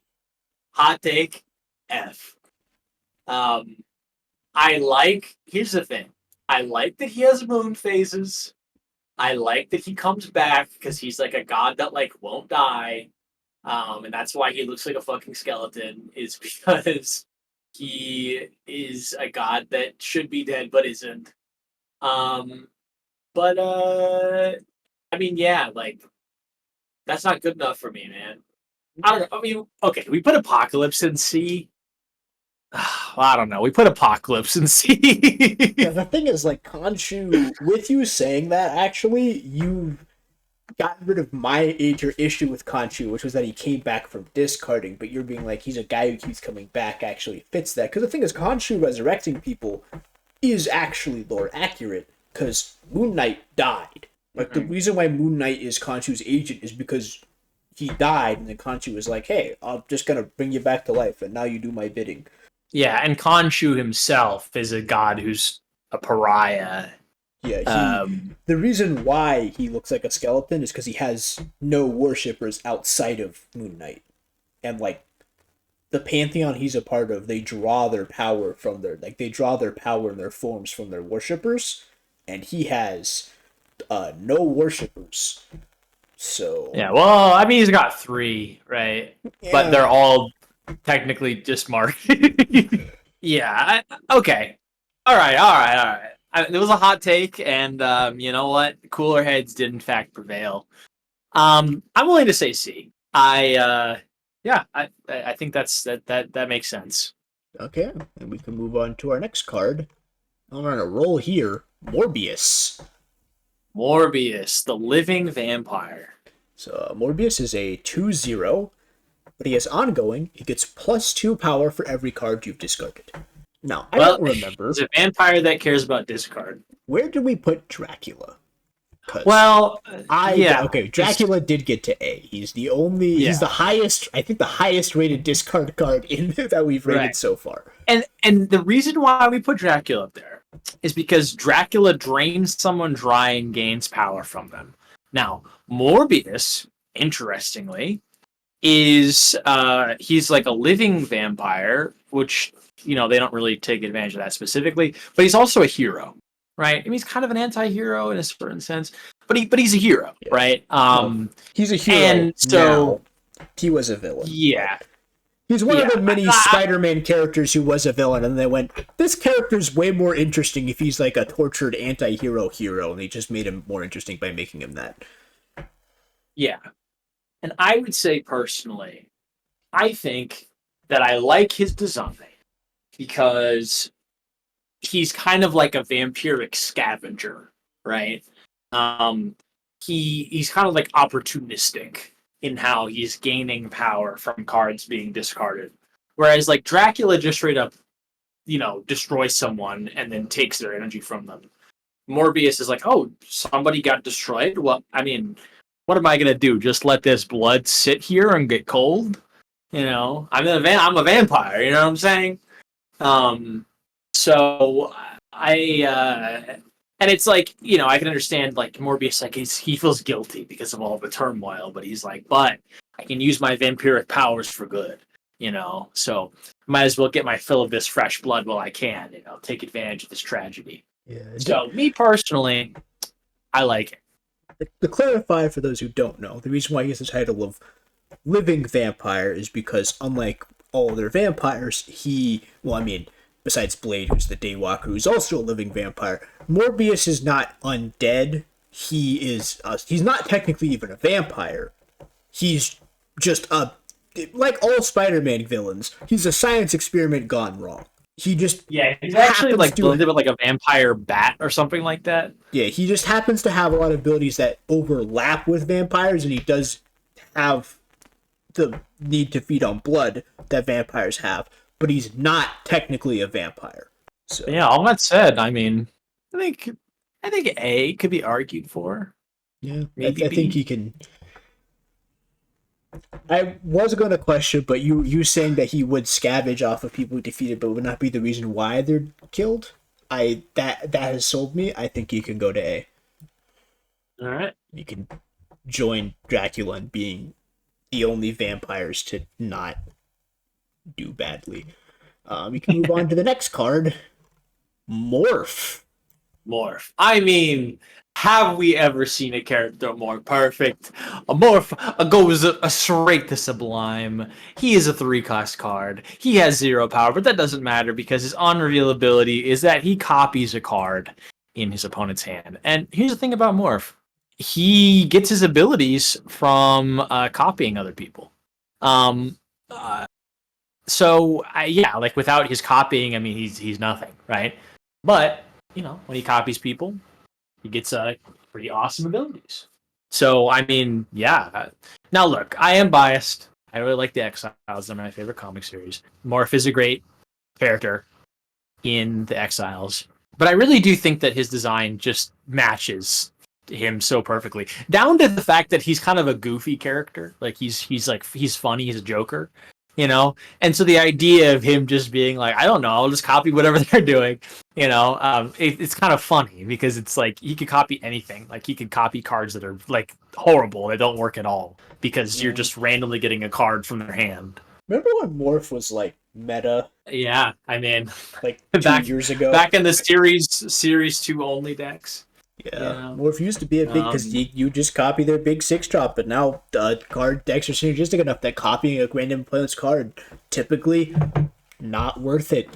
hot take, F. Here's the thing. I like that he has moon phases. I like that he comes back because he's like a god that like won't die. And that's why he looks like a fucking skeleton, is because he is a god that should be dead but isn't. But I mean, yeah, like that's not good enough for me, man. I don't know. I mean, okay, we put Apocalypse in C. Well, I don't know. We put Apocalypse in C. Yeah, the thing is, like, Khonshu, with you saying that, actually, you got rid of my major issue with Khonshu, which was that he came back from discarding, but you're being like, he's a guy who keeps coming back, actually fits that. Because the thing is, Khonshu resurrecting people is actually lore accurate, because Moon Knight died. Like, the reason why Moon Knight is Khonshu's agent is because he died, and then Khonshu was like, hey, I'm just gonna bring you back to life, and now you do my bidding. Yeah, and Khonshu himself is a god who's a pariah. Yeah, the reason why he looks like a skeleton is because he has no worshippers outside of Moon Knight. And, like, the pantheon he's a part of, they draw their power from they draw their power and their forms from their worshippers, and he has no worshippers. So... Yeah, well, I mean, he's got 3, right? Yeah. But they're all technically just marked. Yeah, okay. All right. It was a hot take, and you know what? Cooler heads did in fact prevail. I'm willing to say C. I think that makes sense. Okay, and we can move on to our next card. I'm on a roll here. Morbius, the living vampire. So Morbius is a 2/0, but he has ongoing. He gets +2 power for every card you've discarded. Now, I don't remember. He's a vampire that cares about discard. Where did we put Dracula? Okay, Dracula did get to A. He's the only, he's the highest, I think the highest rated discard card in that we've rated so far. And the reason why we put Dracula up there is because Dracula drains someone dry and gains power from them. Now, Morbius, interestingly, is he's like a living vampire, which they don't really take advantage of that specifically, but he's also a hero, right? I mean, he's kind of an anti-hero in a certain sense, but he's a hero, right? He's a hero, and so he was a villain. Yeah, he's one of the many Spider-Man characters who was a villain, and they went, this character's way more interesting if he's like a tortured anti-hero hero, and they just made him more interesting by making him that. Yeah. And I would say personally, I think that I like his design because he's kind of like a vampiric scavenger, right? He's kind of like opportunistic in how he's gaining power from cards being discarded. Whereas like Dracula just straight up, destroys someone and then takes their energy from them. Morbius is like, oh, somebody got destroyed? Well, I mean, what am I going to do? Just let this blood sit here and get cold? I'm a vampire, you know what I'm saying? So and it's like, I can understand like Morbius, like he feels guilty because of all the turmoil, but he's like, but I can use my vampiric powers for good, so might as well get my fill of this fresh blood while I can, take advantage of this tragedy. Yeah. So me personally, I like it. To clarify for those who don't know, the reason why he has the title of living vampire is because, unlike all other vampires, besides Blade, who's the Daywalker, who's also a living vampire, Morbius is not undead. He's not technically even a vampire. He's just like all Spider-Man villains, he's a science experiment gone wrong. He just he's actually like blended with like a vampire bat or something like that. Yeah, he just happens to have a lot of abilities that overlap with vampires, and he does have the need to feed on blood that vampires have, but he's not technically a vampire. So yeah, all that said, I mean, I think A could be argued for. Yeah, maybe I think he can. I was going to question, but you saying that he would scavenge off of people defeated, but would not be the reason why they're killed. That has sold me. I think he can go to A. All right, You can join Dracula in being the only vampires to not do badly. We can move on to the next card, Morph. Morph. I mean, have we ever seen a character more perfect? A Morph goes straight to Sublime. He is a 3-cost card. He has 0 power, but that doesn't matter because his on-reveal ability is that he copies a card in his opponent's hand. And here's the thing about Morph. He gets his abilities from copying other people. Like without his copying, I mean, he's nothing, right? But when he copies people, he gets pretty awesome abilities. So, I mean, yeah. Now, look, I am biased. I really like the Exiles. They're my favorite comic series. Morph is a great character in the Exiles. But I really do think that his design just matches him so perfectly. Down to the fact that he's kind of a goofy character. Like, he's funny. He's a joker. And so the idea of him just being like, I don't know, I'll just copy whatever they're doing, it's kind of funny because it's like he could copy anything. Like he could copy cards that are like horrible, that don't work at all because you're just randomly getting a card from their hand. Remember when Morph was like meta? Yeah, I mean, like 2 years ago, back in the series 2 only decks. Yeah, Morph used to be a big because you just copy their big 6-drop, but now card decks are synergistic enough that copying a random opponent's card typically not worth it.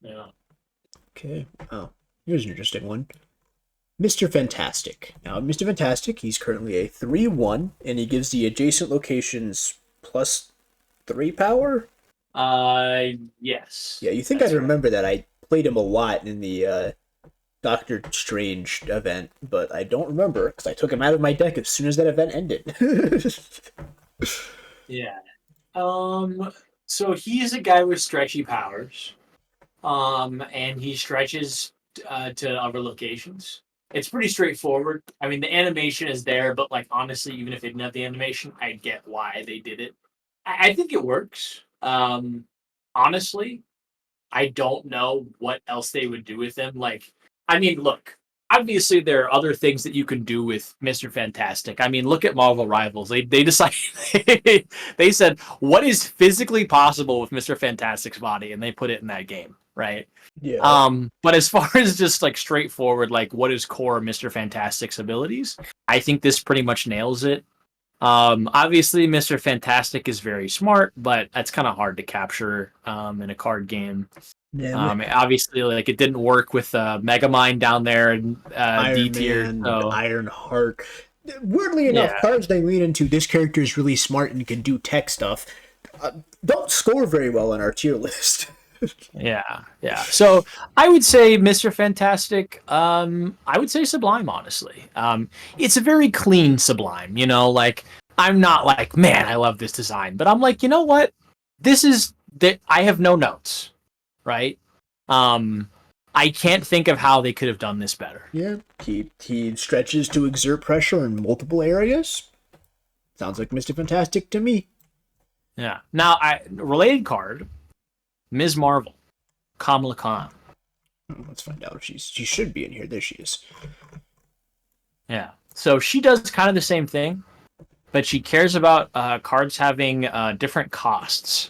Yeah. Okay. Oh, here's an interesting one. Mr. Fantastic. Now, Mr. Fantastic, he's currently a 3/1, and he gives the adjacent locations +3 power. Yes. Yeah, you think I'd remember that? I played him a lot in the Doctor Strange event, but I don't remember because I took him out of my deck as soon as that event ended. Yeah. So he's a guy with stretchy powers. And he stretches to other locations. It's pretty straightforward. I mean, the animation is there, but like honestly, even if they didn't have the animation, I get why they did it. I think it works. Honestly, I don't know what else they would do with him. Like, I mean, look, obviously there are other things that you can do with Mr. Fantastic. I mean, look at Marvel Rivals. They decided they said what is physically possible with Mr. Fantastic's body, and they put it in that game, right? Yeah. But as far as just like straightforward, like what is core Mr. Fantastic's abilities, I think this pretty much nails it. Obviously, Mr. Fantastic is very smart, but that's kind of hard to capture in a card game. Yeah, obviously, like it didn't work with Megamind down there and D tier. Ironheart. Weirdly enough, cards they lean into. This character is really smart and can do tech stuff. Don't score very well on our tier list. Yeah. So I would say Mr. Fantastic. I would say Sublime, honestly. It's a very clean Sublime. Like I'm not like, man, I love this design, but I'm like, you know what? This is that I have no notes, right? I can't think of how they could have done this better. Yeah, he stretches to exert pressure in multiple areas. Sounds like Mr. Fantastic to me. Yeah. Now, related card. Ms. Marvel, Kamala Khan. Let's find out if she should be in here. There she is. Yeah. So she does kind of the same thing, but she cares about cards having different costs.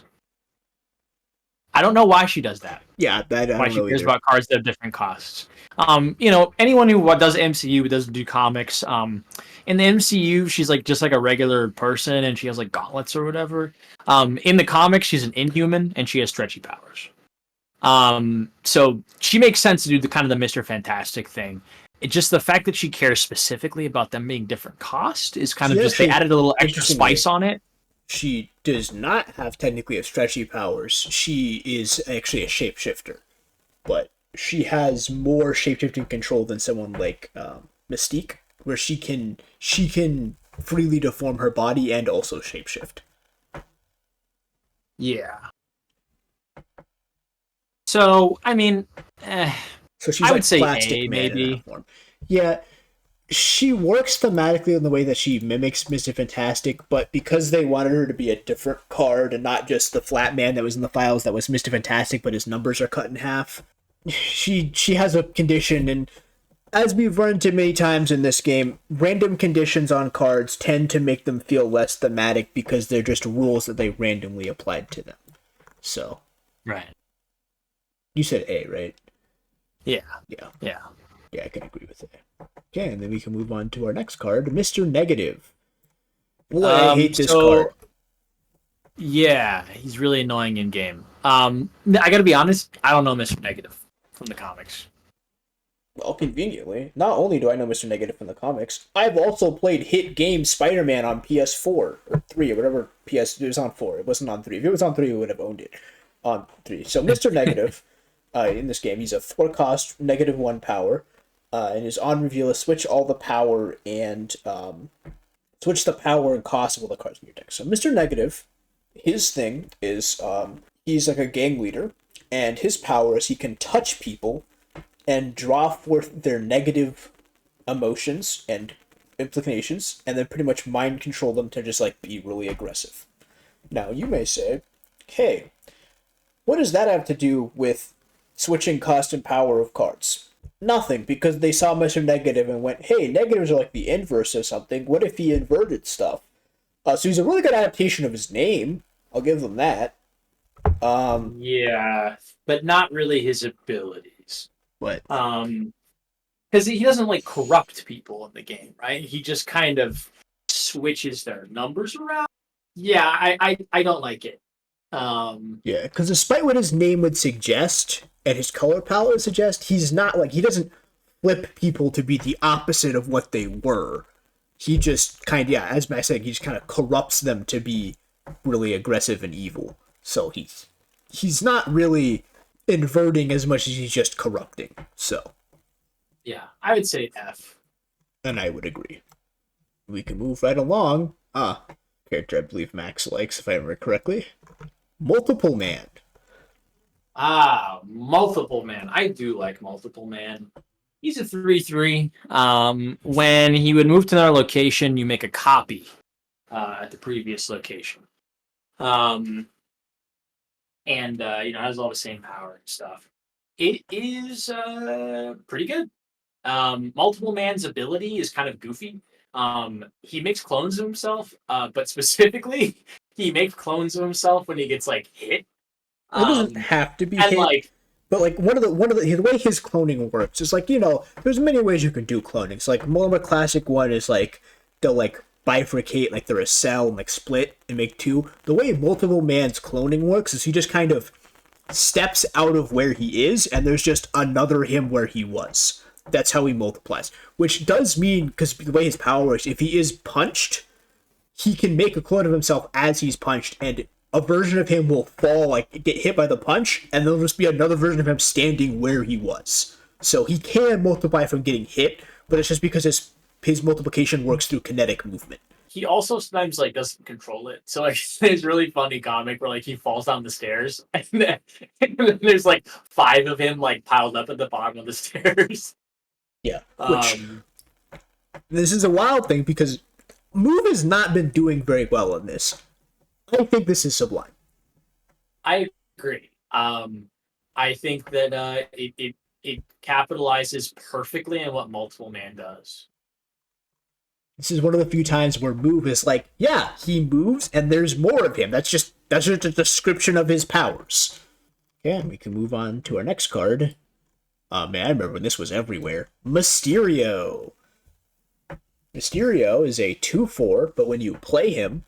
I don't know why she does that. Yeah, that I Why don't she know cares either. about cards that have different costs. Anyone who does MCU doesn't do comics. In the MCU, she's like just like a regular person, and she has like gauntlets or whatever. In the comics, she's an Inhuman, and she has stretchy powers. So she makes sense to do the kind of the Mr. Fantastic thing. It just the fact that she cares specifically about them being different cost is kind of She just they actually, added a little extra interestingly, spice on it. she does not have technically a stretchy powers. She is actually a shapeshifter, but she has more shapeshifting control than someone like Mystique, where she can freely deform her body and also shapeshift. Yeah. So I mean, eh, So she's I would like say Plastic A Man in that maybe. form. Yeah, she works thematically in the way that she mimics Mr. Fantastic, but because they wanted her to be a different card and not just the flat man that was in the files that was Mr. Fantastic, but his numbers are cut in half, she has a condition, and as we've run into many times in this game, random conditions on cards tend to make them feel less thematic because they're just rules that they randomly applied to them. So, Right. you said A, right? Yeah. Yeah. Yeah. Yeah, I can agree with that. Okay, and then we can move on to our next card, Mr. Negative. Boy, I hate this card. So yeah, he's really annoying in game. I gotta be honest, I don't know Mr. Negative from the comics. Well, conveniently, not only do I know Mr. Negative from the comics, I've also played hit game Spider-Man on PS4 or 3 or whatever PS. It was on 4. It wasn't on 3. If it was on 3, we would have owned it on 3. So Mr. Negative, in this game, he's a 4-cost -1 power, and his on reveal is switch all the power and switch the power and cost of all the cards in your deck. So Mr. Negative, his thing is he's like a gang leader, and his power is he can touch people and draw forth their negative emotions and implications, and then pretty much mind control them to just like be really aggressive. Now you may say, hey, what does that have to do with switching cost and power of cards? Nothing, because they saw Mr. Negative and went, hey, negatives are like the inverse of something. What if he inverted stuff? So he's a really good adaptation of his name. I'll give them that. Yeah, but not really his abilities. What? Because he doesn't like corrupt people in the game, right? He just kind of switches their numbers around. Yeah, I don't like it. Yeah, because despite what his name would suggest and his color palette would suggest, he's not like he doesn't flip people to be the opposite of what they were. He just kind of, yeah, as Matt said, he just kind of corrupts them to be really aggressive and evil. So he's not really inverting as much as he's just corrupting. So, Yeah, I would say F. and I would agree. We can move right along. Character I believe Max likes, if I remember correctly. Multiple Man. Multiple Man. I do like Multiple Man. He's a 3/3. When he would move to another location, you make a copy at the previous location. Has all the same power and stuff. It is pretty good. Multiple Man's ability is kind of goofy. He makes clones of himself, but specifically, he makes clones of himself when he gets like hit. It doesn't have to be And hit. like, But like the way his cloning works is like, there's many ways you can do cloning. So like more of a classic one is like they'll like bifurcate, like they're a cell and like split and make two. The way Multiple Man's cloning works is he just kind of steps out of where he is and there's just another him where he was. That's how he multiplies. Which does mean, because the way his power works, if he is punched, he can make a clone of himself as he's punched, and a version of him will fall, like get hit by the punch, and there'll just be another version of him standing where he was. So he can multiply from getting hit, but it's just because his multiplication works through kinetic movement. he also sometimes like doesn't control it. So like there's really funny comic where like he falls down the stairs and then there's like 5 of him like piled up at the bottom of the stairs. Yeah, which this is a wild thing because Move has not been doing very well in this. I think this is sublime. I agree. I think that it capitalizes perfectly on what Multiple Man does. This is one of the few times where Move is like, yeah, he moves and there's more of him. That's just a description of his powers. Yeah, and we can move on to our next card. Man, I remember when this was everywhere. Mysterio. Mysterio is a 2/4, but when you play him,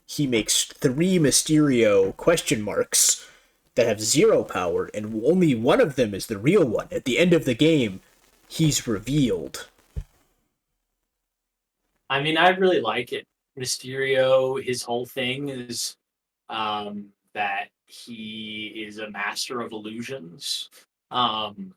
he makes 3 Mysterio question marks that have 0 power, and only one of them is the real one. At the end of the game, he's revealed. I mean, I really like it. Mysterio, his whole thing is that he is a master of illusions. Um,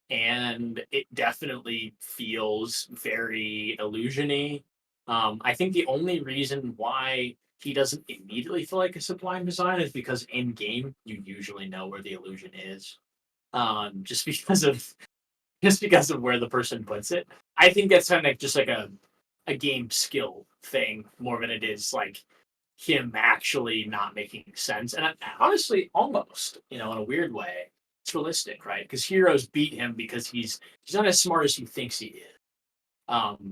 and it definitely feels very illusiony. I think the only reason why he doesn't immediately feel like a Sublime design is because in game you usually know where the illusion is. Just because of where the person puts it. I think that's kind of just like a game skill thing more than it is like him actually not making sense. And honestly, almost, in a weird way, it's realistic, right? Because heroes beat him because he's not as smart as he thinks he is.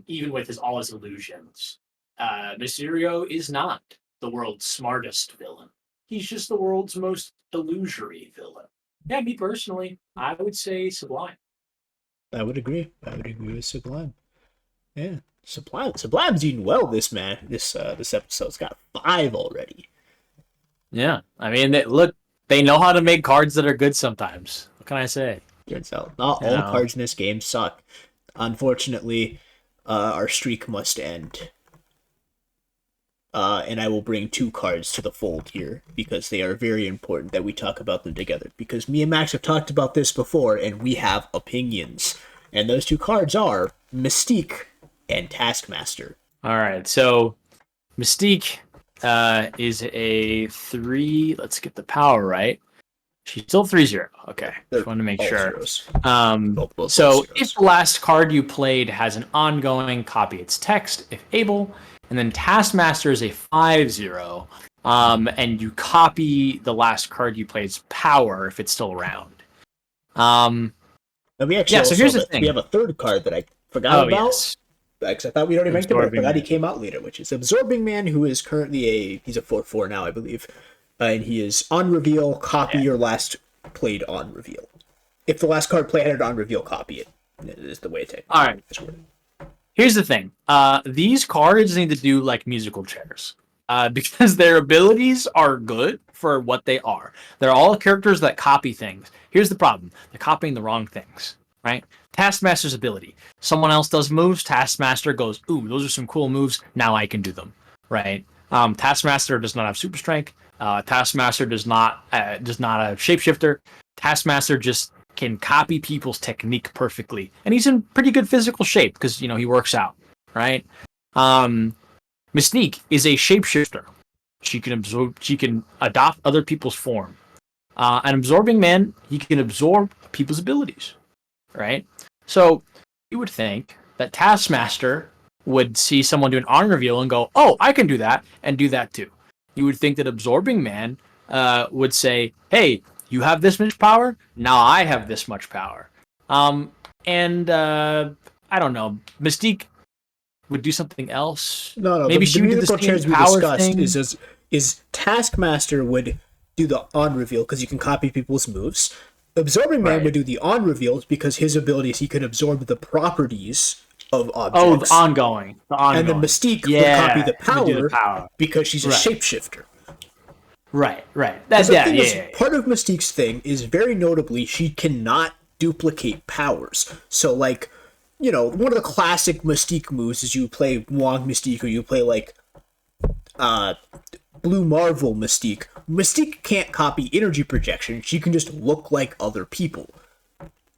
Even with all his illusions. Mysterio is not the world's smartest villain. He's just the world's most illusory villain. Yeah, me personally, I would say Sublime. I would agree. I would agree with Sublime. Yeah. Sublime's eating well this episode's got 5 already. Yeah, I mean, they know how to make cards that are good sometimes. What can I say? Turns out not all cards in this game suck. Unfortunately, our streak must end. And I will bring 2 cards to the fold here because they are very important that we talk about them together. Because me and Max have talked about this before, and we have opinions. And those 2 cards are Mystique and Taskmaster. All right, so Mystique is a 3. Let's get the power right. She's still 3/0. Okay, just wanted to make sure. So if the last card you played has an ongoing, copy its text if able, and then Taskmaster is a 5/0, and you copy the last card you played's power if it's still around. And we actually so here's the thing. We have a third card that I forgot about. Yes. Because I thought we'd already mentioned it, but I forgot he came out later, which is Absorbing Man, who is currently he's a 4/4 now, I believe. And he is on reveal, copy your last played on reveal. If the last card played had it on reveal, copy it. It is the way to take it. All right. Here's the thing. These cards need to do like musical chairs. Because their abilities are good for what they are. They're all characters that copy things. Here's the problem. They're copying the wrong things, right? Taskmaster's ability. Someone else does moves. Taskmaster goes, ooh, those are some cool moves. Now I can do them, right? Taskmaster does not have super strength. Taskmaster does not a shapeshifter. Taskmaster just can copy people's technique perfectly, and he's in pretty good physical shape because he works out, right? Mystique is a shapeshifter. She can adopt other people's form. An Absorbing Man, he can absorb people's abilities, right? So you would think that Taskmaster would see someone do an arm reveal and go, oh, I can do that, and do that too. You would think that Absorbing Man would say, hey, you have this much power, now I have this much power. I don't know, Mystique would do something else. No, maybe she would do the chairs we discussed is Taskmaster would do the on reveal because you can copy people's moves. Absorbing Man would do the on reveals because his abilities, he can absorb the properties of objects. Oh, the ongoing. And then Mystique would copy the power because she's a shapeshifter. Right. Part of Mystique's thing is very notably she cannot duplicate powers. So, like, one of the classic Mystique moves is you play Wong Mystique or you play, like, Blue Marvel Mystique. Mystique can't copy energy projection. She can just look like other people.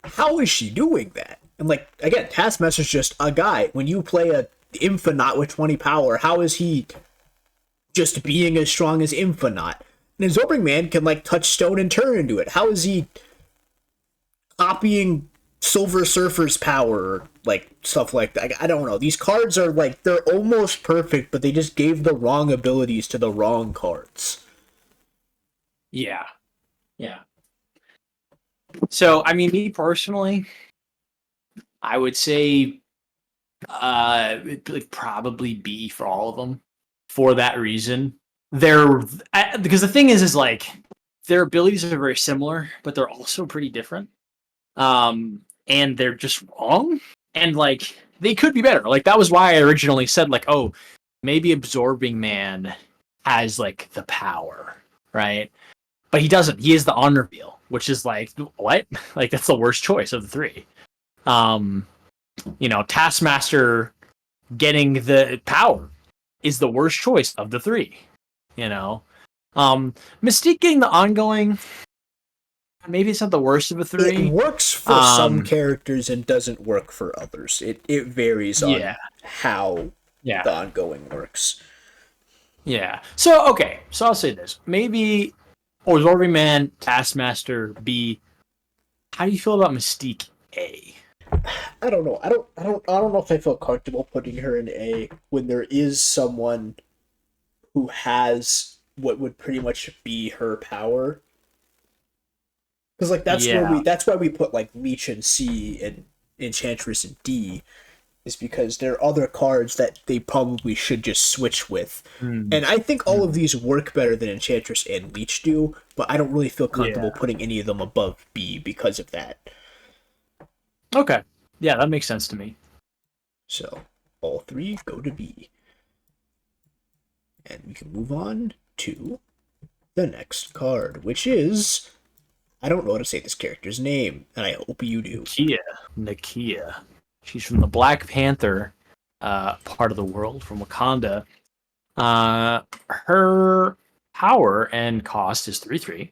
How is she doing that? And, like, again, Taskmaster's just a guy. When you play a Infinite with 20 power, how is he just being as strong as Infinite? And Absorbing Man can, like, touch stone and turn into it. How is he copying Silver Surfer's power or, like, stuff like that? I don't know. These cards are, like, they're almost perfect, but they just gave the wrong abilities to the wrong cards. Yeah. So, I mean, me personally, I would say probably B for all of them for that reason. Because the thing is like their abilities are very similar, but they're also pretty different. And they're just wrong. And like they could be better. Like that was why I originally said like, oh, maybe Absorbing Man has like the power, right? But he doesn't. He is the on reveal, which is like what? Like that's the worst choice of the three. Taskmaster getting the power is the worst choice of the three. Mystique getting the ongoing, maybe it's not the worst of the three. It works for some characters and doesn't work for others. It varies on how the ongoing works. Yeah. So okay. So I'll say this. Maybe Absorbing Man, Taskmaster B. How do you feel about Mystique A? I don't know. I don't know if I feel comfortable putting her in A when there is someone who has what would pretty much be her power. Because like that's why we put like Leech in C and Enchantress in D, is because there are other cards that they probably should just switch with. And I think all of these work better than Enchantress and Leech do, but I don't really feel comfortable putting any of them above B because of that. Okay. Yeah, that makes sense to me. So, all three go to B. And we can move on to the next card, which is... I don't know how to say this character's name, and I hope you do. Nakia. She's from the Black Panther part of the world, from Wakanda. Her power and cost is 3/3.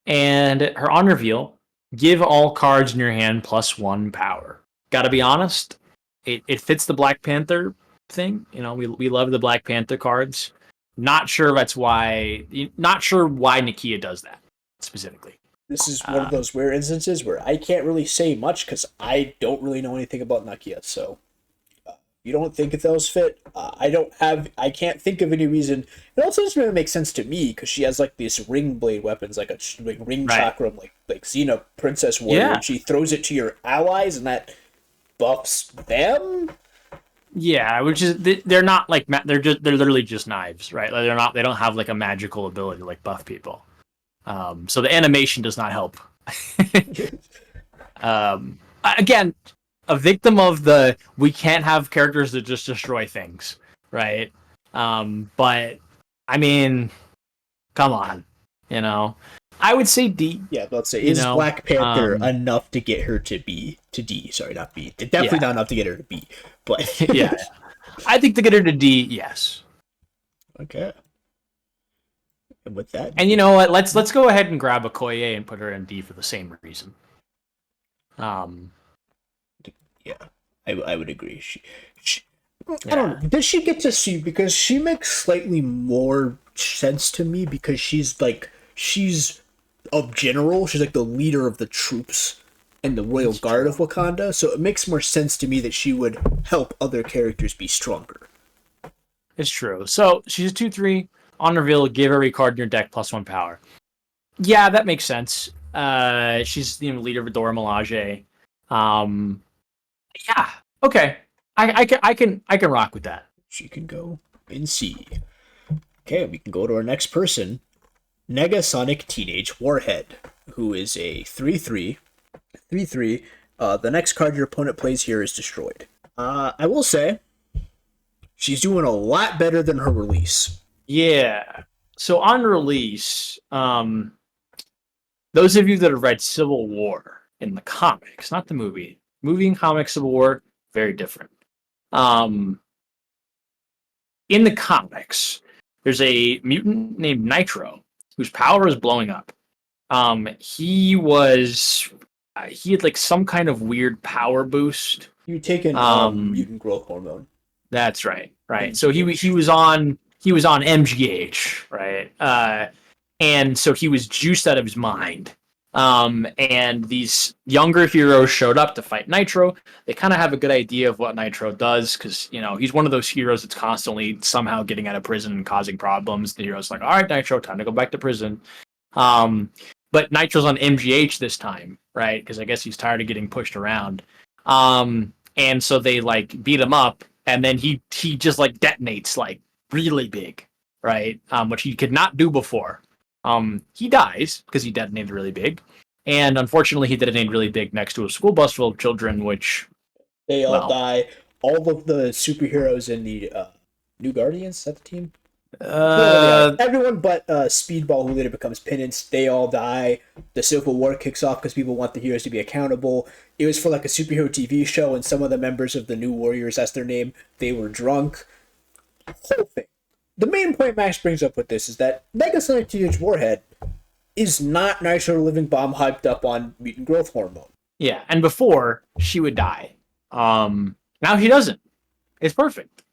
And her on reveal, give all cards in your hand +1 power. Gotta be honest, it fits the Black Panther thing. We love the Black Panther cards. Not sure why Nakia does that specifically. This is one of those rare instances where I can't really say much because I don't really know anything about Nakia. So, you don't think if those fit? I can't think of any reason. It also doesn't really make sense to me because she has like these ring blade weapons, like a ring chakram, like Xena Princess Warrior. Yeah. And she throws it to your allies, and that buffs them. Yeah, which is they're not like they're literally just knives, right? Like they don't have like a magical ability to like buff people. So the animation does not help. Again, a victim of we can't have characters that just destroy things, right? But I mean, come on, I would say D. Yeah, let's say is Black Panther enough to get her to D? Sorry, not B. Definitely not enough to get her to B. But yeah, I think to get her to D, yes. Okay. And with that, and you know what? Let's go ahead and grab Okoye and put her in D for the same reason. Yeah, I would agree. She I don't know. Does she get to C? Because she makes slightly more sense to me because she's a general. She's like the leader of the troops and the Royal Guard of Wakanda. So it makes more sense to me that she would help other characters be stronger. It's true. So she's a 2/3. On reveal, give every card in your deck +1 power. Yeah, that makes sense. She's the leader of Dora Milaje. Yeah. Okay. I can rock with that. She can go in C. Okay, we can go to our next person, Negasonic Teenage Warhead, who is a 3/3. 3/3. The next card your opponent plays here is destroyed. I will say, she's doing a lot better than her release. Yeah. So on release, those of you that have read Civil War in the comics, not the movie and comics, Civil War, very different. In the comics, there's a mutant named Nitro whose power is blowing up. He had like some kind of weird power boost. You taken mutant growth hormone. That's right. Right. So he was on MGH, right? And so he was juiced out of his mind. And these younger heroes showed up to fight Nitro. They kind of have a good idea of what Nitro does because, he's one of those heroes that's constantly somehow getting out of prison and causing problems. The hero's like, all right, Nitro, time to go back to prison. But Nitro's on MGH this time, right? Because I guess he's tired of getting pushed around. And so they like beat him up, and then he just like detonates like really big, right? Which he could not do before. He dies because he detonated really big, and unfortunately, he detonated really big next to a school bus full of children, which, They all well, die. All of the superheroes in the New Guardians, is that the team? Whoever they are. uh, Everyone but Speedball, who later becomes Penance, they all die. The Civil War kicks off because people want the heroes to be accountable. It was for like a superhero TV show, and some of the members of the New Warriors, that's their name, they were drunk. Whole thing. The main point Max brings up with this is that Mega Sonic Teenage Warhead is not Nitro Living Bomb hyped up on mutant growth hormone. yeah, and before she would die. Now she doesn't. It's perfect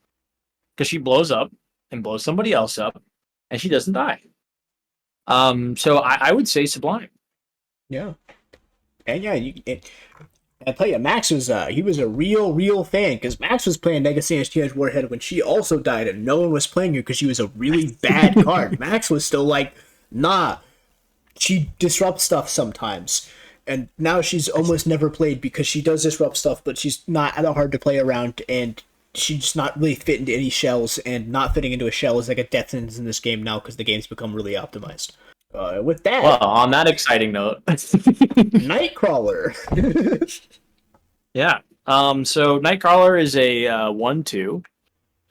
because she blows up and blows somebody else up, and she doesn't die. So I would say Sublime. Yeah. And yeah, I tell you, Max was he was a real fan because Max was playing Mega Sonic Teenage Warhead when she also died, and no one was playing her because she was a really bad card. Max was still like, nah, she disrupts stuff sometimes, and now she's almost never played because she does disrupt stuff, but she's not that hard to play around, and she's not really fit into any shells, and not fitting into a shell is like a death sentence in this game now because the game's become really optimized. With that, Well, on that exciting note, Nightcrawler. yeah. So Nightcrawler is a 1/2,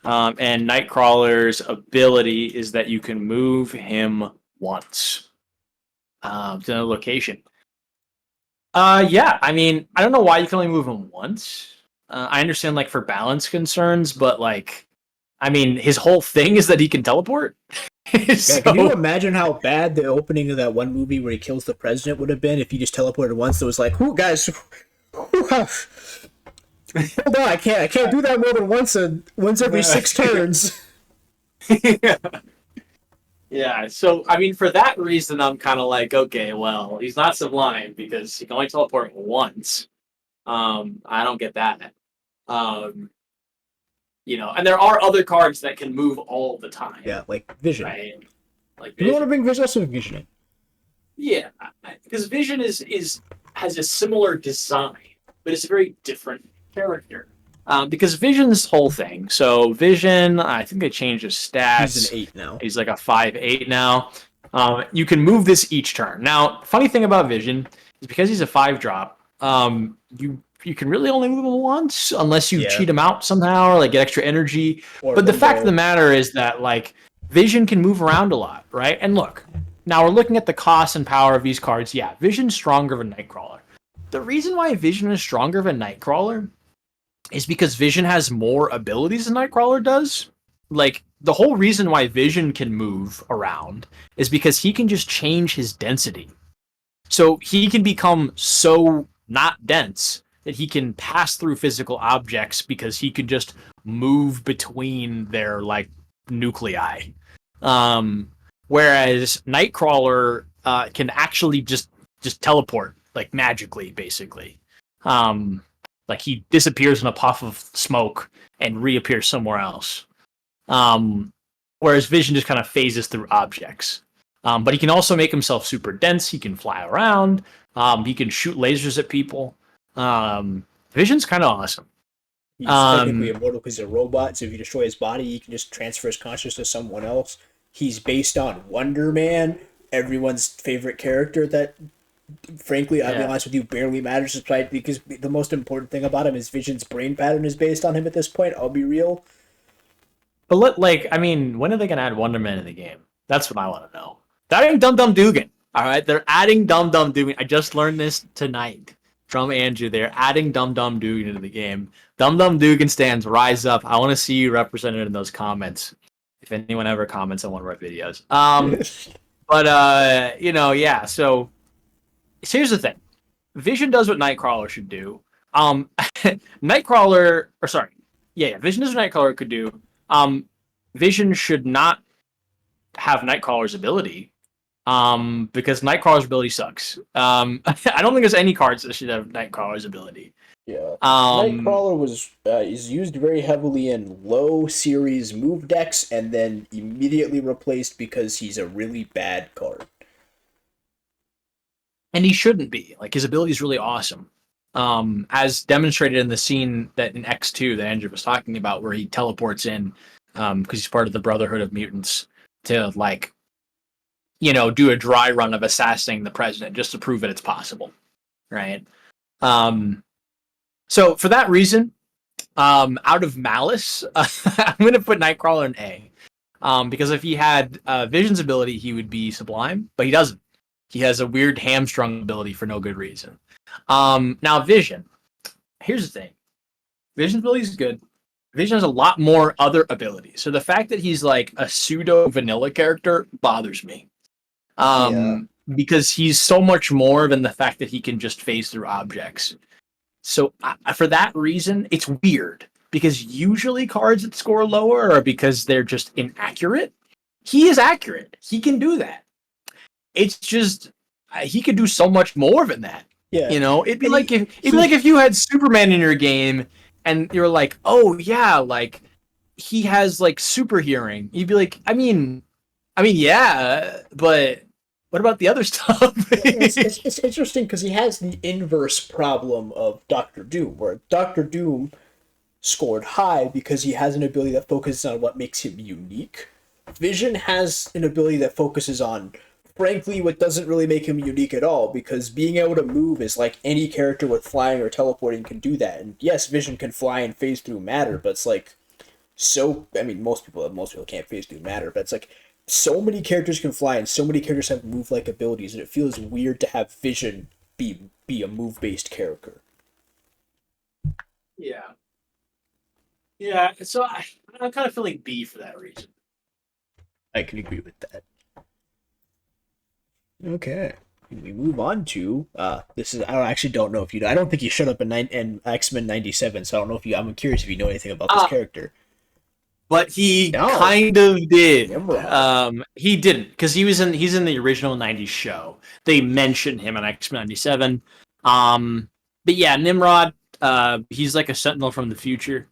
and Nightcrawler's ability is that you can move him once to another location. Yeah. I mean, I don't know why you can only move him once. I understand, like, for balance concerns, but like, I mean, his whole thing is that he can teleport. Yeah, can you imagine how bad the opening of that one movie where he kills the president would have been if he just teleported once? It was like, "Who guys? Hold on, I can't do that more than once every 6 turns." Yeah, so I mean, for that reason, I'm kind of like, okay, well, he's not Sublime because he can only teleport once. I don't get that. Um, and there are other cards that can move all the time. Yeah, like Vision. Right? Like You want to Vision. bring Vision? Let's bring Vision in. Yeah, because Vision has a similar design, but it's a very different character. Because Vision's whole thing. So Vision, I think they changed his stats. He's an 8 now. He's like a 5/8 now. You can move this each turn. Now, funny thing about Vision is because he's a 5-drop. You can really only move him once unless you cheat him out somehow or like get extra energy. But the fact of the matter is that like Vision can move around a lot, right? And look, now we're looking at the cost and power of these cards. Yeah, Vision's stronger than Nightcrawler. The reason why Vision is stronger than Nightcrawler is because Vision has more abilities than Nightcrawler does. Like, the whole reason why Vision can move around is because he can just change his density. So he can become so not dense that he can pass through physical objects because he can just move between their, like, nuclei. Whereas Nightcrawler can actually just teleport, like, magically, basically. Like, he disappears in a puff of smoke and reappears somewhere else. Whereas Vision just kind of phases through objects. But he can also make himself super dense. He can fly around. He can shoot lasers at people. Vision's kind of awesome. He's technically immortal because he's a robot, so if you destroy his body, you can just transfer his consciousness to someone else. He's based on Wonder Man, everyone's favorite character that, frankly, I'll be honest with you, barely matters despite because the most important thing about him is Vision's brain pattern is based on him at this point. I'll be real. But when are they gonna add Wonder Man in the game? That's what I want to know. They're adding Dum Dum Dugan. All right, they're adding Dum Dum Dugan. I just learned this tonight from Andrew. They're adding Dum Dum Dugan into the game. Dum Dum Dugan stands, rise up. I want to see you represented in those comments. If anyone ever comments on one of our videos. Yeah. So here's the thing. Vision does what Nightcrawler should do. Vision does what Nightcrawler could do. Vision should not have Nightcrawler's ability. Because Nightcrawler's ability sucks. I don't think there's any cards that should have Nightcrawler's ability. Yeah. Nightcrawler is used very heavily in low series move decks and then immediately replaced because he's a really bad card. And he shouldn't be. Like, his ability is really awesome. As demonstrated in the scene that in X2 that Andrew was talking about, where he teleports in, because he's part of the Brotherhood of Mutants, to, like, do a dry run of assassinating the president just to prove that it's possible, right? So for that reason, out of malice, I'm going to put Nightcrawler in A. Because if he had Vision's ability, he would be Sublime, but he doesn't. He has a weird hamstrung ability for no good reason. Now, Vision. Here's the thing. Vision's ability is good. Vision has a lot more other abilities. So the fact that he's like a pseudo vanilla character bothers me. Because he's so much more than the fact that he can just phase through objects. So for that reason, it's weird. Because usually cards that score lower are because they're just inaccurate. He is accurate. He can do that. It's just he could do so much more than that. Yeah. It'd be like if you had Superman in your game and you're like, oh yeah, like he has like super hearing. You'd be like, I mean, yeah, but what about the other stuff? It's interesting because he has the inverse problem of Doctor Doom, where Doctor Doom scored high because he has an ability that focuses on what makes him unique. Vision has an ability that focuses on, frankly, what doesn't really make him unique at all, because being able to move is like any character with flying or teleporting can do that. And yes, Vision can fly and phase through matter, but it's like most people can't phase through matter, but it's like so many characters can fly and so many characters have move-like abilities, and it feels weird to have Vision be a move-based character. Yeah. Yeah, so I'm kind of feeling B for that reason. I can agree with that. Okay. We move on to this is I don't know if you know. I don't think he showed up in X-Men 97, so I don't know if I'm curious if you know anything about this character. But he kind of did. He didn't, because he's in the original 90s show. They mentioned him in X-Men 97. But yeah, Nimrod, he's like a sentinel from the future.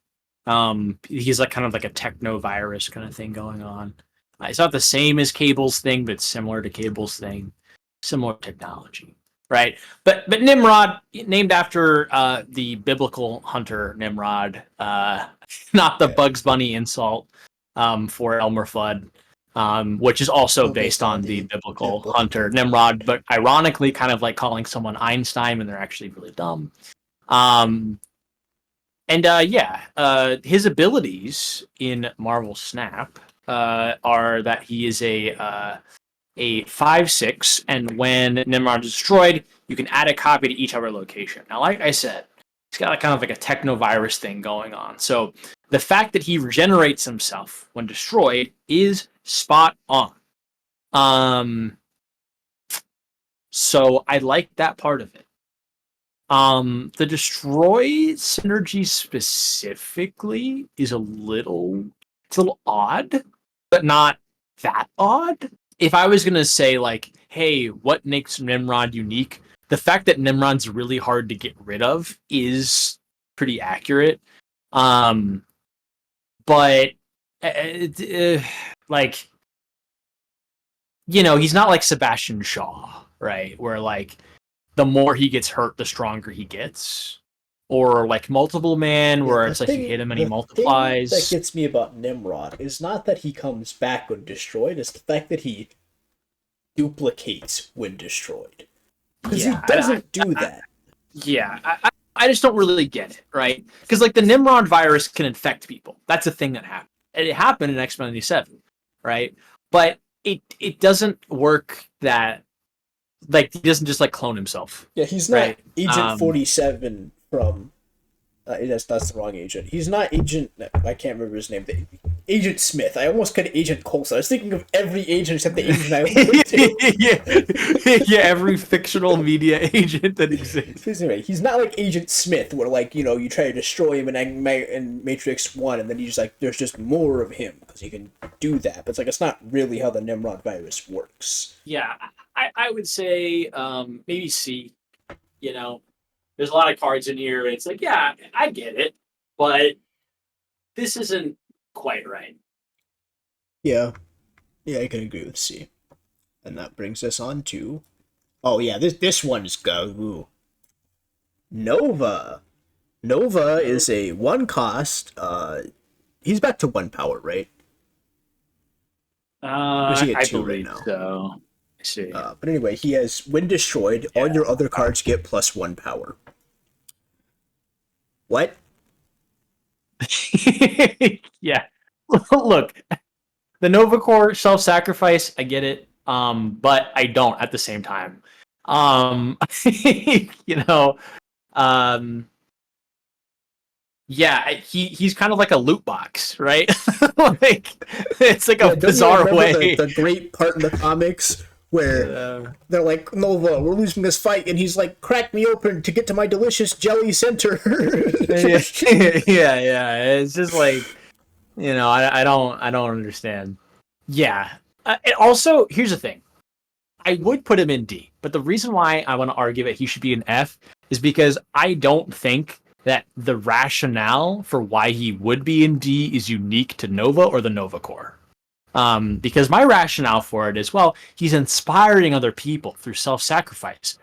He's like kind of like a techno virus kind of thing going on. It's not the same as Cable's thing, but similar to Cable's thing. Similar technology, right? But Nimrod, named after the biblical hunter Nimrod, not the Bugs Bunny insult for Elmer Fudd, which is also based on the biblical hunter Nimrod, but ironically kind of like calling someone Einstein when they're actually really dumb. His abilities in Marvel Snap are that he is a 5/6, and when Nimrod is destroyed, you can add a copy to each other location. Now, like I said, he's got kind of like a technovirus thing going on. So the fact that he regenerates himself when destroyed is spot on. So I like that part of it. The destroy synergy specifically is a little odd, but not that odd. If I was going to say, like, hey, what makes Nimrod unique? The fact that Nimrod's really hard to get rid of is pretty accurate. But, like, he's not like Sebastian Shaw, right? Where, like, the more he gets hurt, the stronger he gets. Or, like, Multiple Man, where it's like you hit him and he multiplies. The thing that gets me about Nimrod is not that he comes back when destroyed, it's the fact that he duplicates when destroyed. Because he doesn't do that. I just don't really get it, right? Because, like, the Nimrod virus can infect people. That's a thing that happened. And it happened in X-Men 97, right? But it doesn't work that, like, he doesn't just, like, clone himself. Yeah, he's not Agent 47 from... that's the wrong agent. He's not Agent... I can't remember his name. Agent Smith. I almost cut Agent Coulson. I was thinking of every agent except the agent I yeah, every fictional media agent that exists. Anyway, he's not like Agent Smith, where, like, you try to destroy him in Matrix 1, and then he's like, there's just more of him, because he can do that. But it's like, it's not really how the Nimrod virus works. Yeah, I would say maybe C. There's a lot of cards in here, and it's like, yeah, I get it, but this isn't quite right. Yeah, I can agree with C. And that brings us on to... Oh, yeah, this one's go. Nova. Nova is a 1 cost. He's back to 1 power, right? I believe so. see. But anyway, he has when destroyed, all your other cards get +1 power. What? Yeah. Look, the Nova Core self-sacrifice, I get it. But I don't at the same time. You know, um, yeah, he's kind of like a loot box, right? Like it's like a Don't you bizarre remember way. the great part in the comics where they're like, Nova, we're losing this fight, and he's like, crack me open to get to my delicious jelly center. Yeah, yeah. It's just like, I don't understand. Yeah. And also, here's the thing. I would put him in D, but the reason why I want to argue that he should be an F is because I don't think that the rationale for why he would be in D is unique to Nova or the Nova Core. Because my rationale for it is, well, he's inspiring other people through self-sacrifice.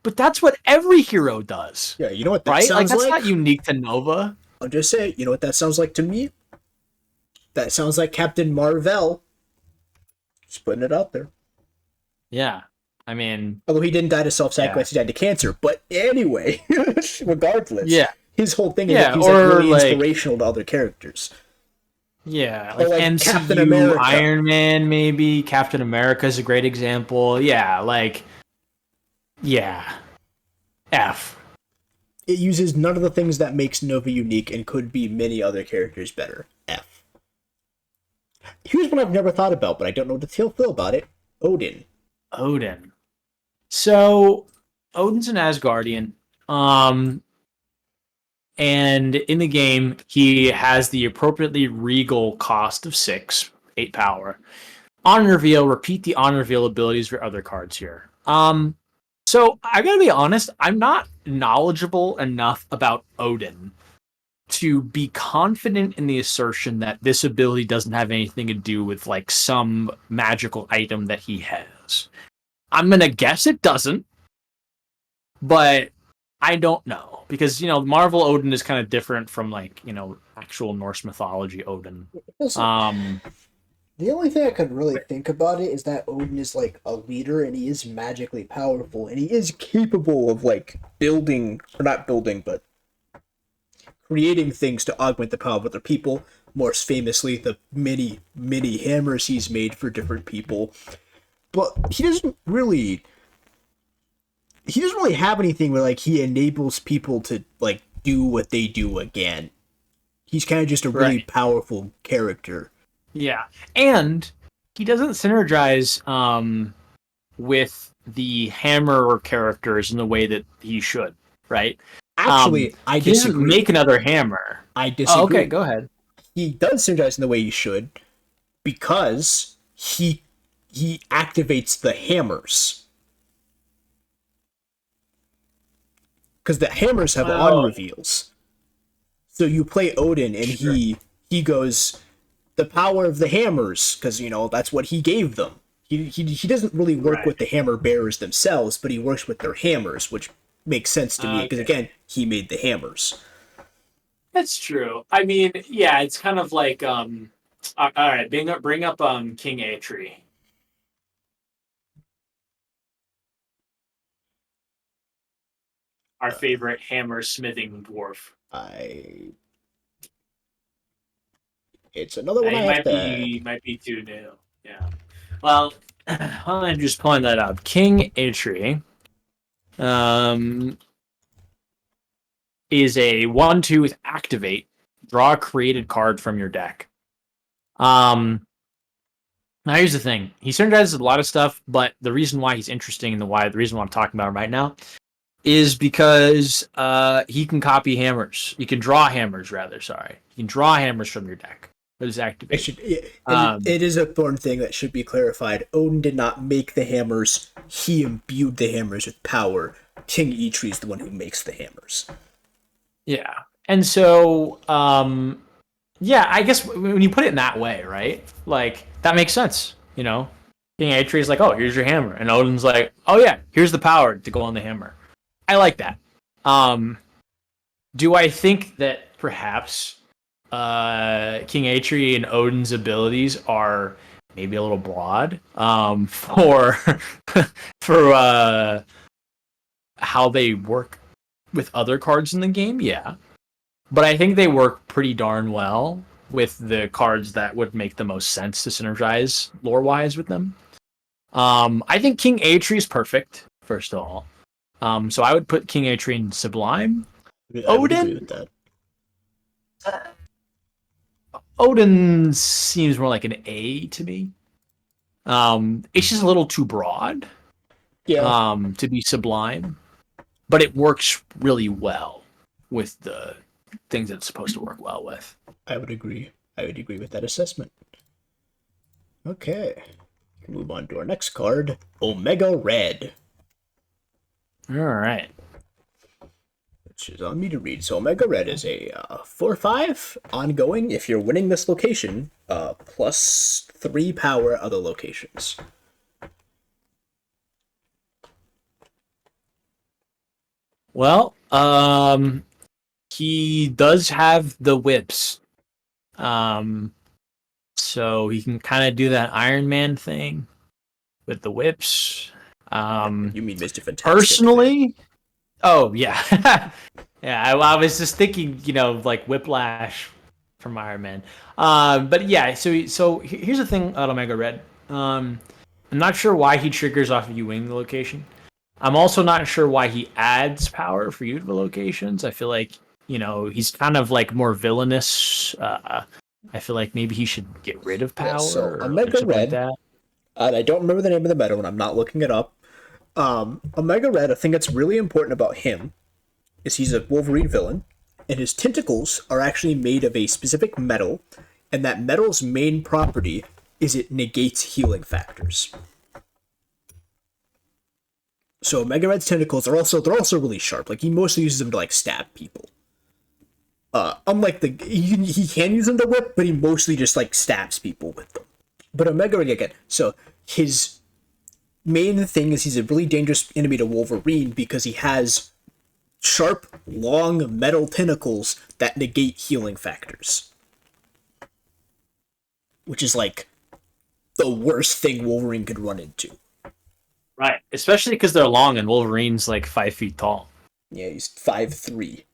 But that's what every hero does. Yeah, you know what that right? sounds That's like? not unique to Nova. I'll just say, you know what that sounds like to me? That sounds like Captain Marvel. Just putting it out there. Yeah. I mean, although he didn't die to self-sacrifice, he died to cancer. But anyway, regardless, his whole thing is that he's like really inspirational to other characters. Yeah, like MCU, Captain America. Iron Man, maybe Captain America is a great example. Yeah, F. It uses none of the things that makes Nova unique and could be many other characters better. F. Here's one I've never thought about, but I don't know what to feel about it. Odin. So, Odin's an Asgardian. And in the game, he has the appropriately regal cost of 8 power. Honor Reveal, repeat the Honor Reveal abilities for other cards here. So I gotta be honest, I'm not knowledgeable enough about Odin to be confident in the assertion that this ability doesn't have anything to do with like some magical item that he has. I'm gonna guess it doesn't, but I don't know because Marvel Odin is kind of different from actual Norse mythology Odin. The only thing I could really think about it is that Odin is like a leader and he is magically powerful and he is capable of creating things to augment the power of other people. Most famously, the many hammers he's made for different people. But he doesn't really have anything where he enables people to do what they do again. He's kind of just a really powerful character. Yeah, and he doesn't synergize with the Hammer characters in the way that he should, right? Actually, I disagree. He doesn't make another Hammer. I disagree. Oh, okay, go ahead. He does synergize in the way he should because he activates the hammers. Because the hammers have on reveals. So you play Odin and he goes, the power of the hammers, because that's what he gave them. He doesn't really work with the hammer bearers themselves, but he works with their hammers, which makes sense to me because again, he made the hammers. That's true. I mean, yeah, it's kind of like all right, bring up King Atri. Our favorite hammer smithing dwarf. It's another one. Might be too new. Yeah. Well, I'm just pulling that up. King Atri, is a 1/2 with activate. Draw a created card from your deck. Now here's the thing. He synergizes a lot of stuff, but the reason why he's interesting and the reason why I'm talking about him right now is because he can copy hammers. You can draw hammers, rather. Sorry, you can draw hammers from your deck. It is activate. It is a important thing that should be clarified. Odin did not make the hammers. He imbued the hammers with power. King Eitri is the one who makes the hammers. Yeah, and so I guess when you put it in that way, right? That makes sense. King Eitri is like, oh, here's your hammer, and Odin's like, oh yeah, here's the power to go on the hammer. I like that. Do I think that perhaps King Atri and Odin's abilities are maybe a little broad for for how they work with other cards in the game. Yeah, but I think they work pretty darn well with the cards that would make the most sense to synergize lore wise with them. I think King Atri is perfect. First of all, so I would put King Atri in Sublime. I would agree Odin. with that. Odin seems more like an A to me. It's just a little too broad. Yeah, To be Sublime, but it works really well with the things that it's supposed to work well with. I would agree. I would agree with that assessment. Okay. Move on to our next card, Omega Red, All right. which is on me to read. So Omega Red is a 4/5 ongoing. If you're winning this location, +3 power other locations. Well, he does have the whips. So he can kind of do that Iron Man thing with the whips. You mean Mr. Fantastic? Personally, oh yeah, yeah. I was just thinking, like Whiplash from Iron Man. But yeah. So here's the thing about Omega Red. I'm not sure why he triggers off of you winning the location. I'm also not sure why he adds power for you to the locations. I feel like he's kind of like more villainous. I feel like maybe he should get rid of power. Yeah, so or Omega something Red, like that. I don't remember the name of the metal, and I'm not looking it up. Omega Red, a thing that's really important about him is he's a Wolverine villain, and his tentacles are actually made of a specific metal, and that metal's main property is it negates healing factors. So Omega Red's tentacles are also really sharp. Like he mostly uses them to like stab people. Unlike he can use them to whip, but he mostly just like stabs people with them. But Omega Red again, so his main thing is he's a really dangerous enemy to Wolverine because he has sharp, long metal tentacles that negate healing factors. Which is like the worst thing Wolverine could run into. Right, especially because they're long and Wolverine's like 5 feet tall. Yeah, he's 5'3".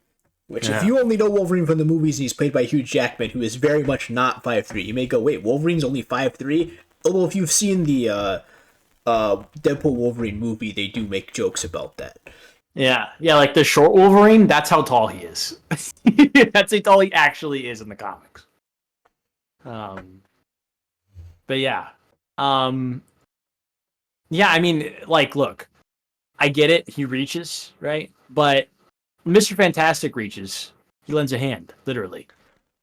Which, if you only know Wolverine from the movies and he's played by Hugh Jackman, who is very much not 5'3", you may go, wait, Wolverine's only 5'3"? Although if you've seen the Deadpool Wolverine movie, they do make jokes about that. Yeah, like the short Wolverine, that's how tall he is. That's how tall he actually is in the comics. But yeah. Yeah, I mean, like, look, I get it, he reaches, right? But Mr. Fantastic reaches. He lends a hand, literally.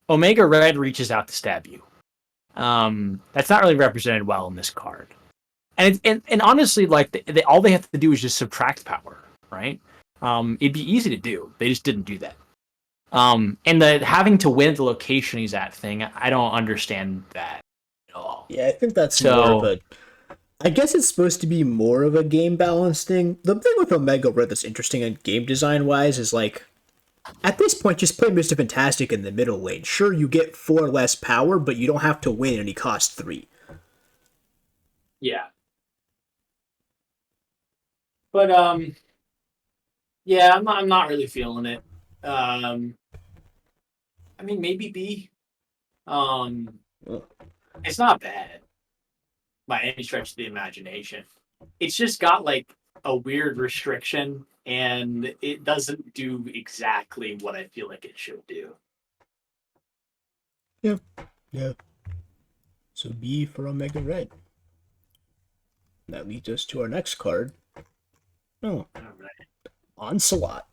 Omega Red reaches out to stab you. That's not really represented well in this card. And honestly, like, all they have to do is just subtract power, right? It'd be easy to do. They just didn't do that. And the having to win at the location he's at thing, I don't understand that at all. Yeah, I think that's more of a... I guess it's supposed to be more of a game balance thing. The thing with Omega Red that's interesting and game design wise is like, at this point, just play Mr. Fantastic in the middle lane. Sure, you get 4 less power, but you don't have to win and he costs 3. Yeah. But yeah, I'm not really feeling it. I mean, maybe B. It's not bad by any stretch of the imagination. It's just got like a weird restriction, and it doesn't do exactly what I feel like it should do. Yeah. So B for Omega Red. That leads us to our next card. Oh, Onslaught.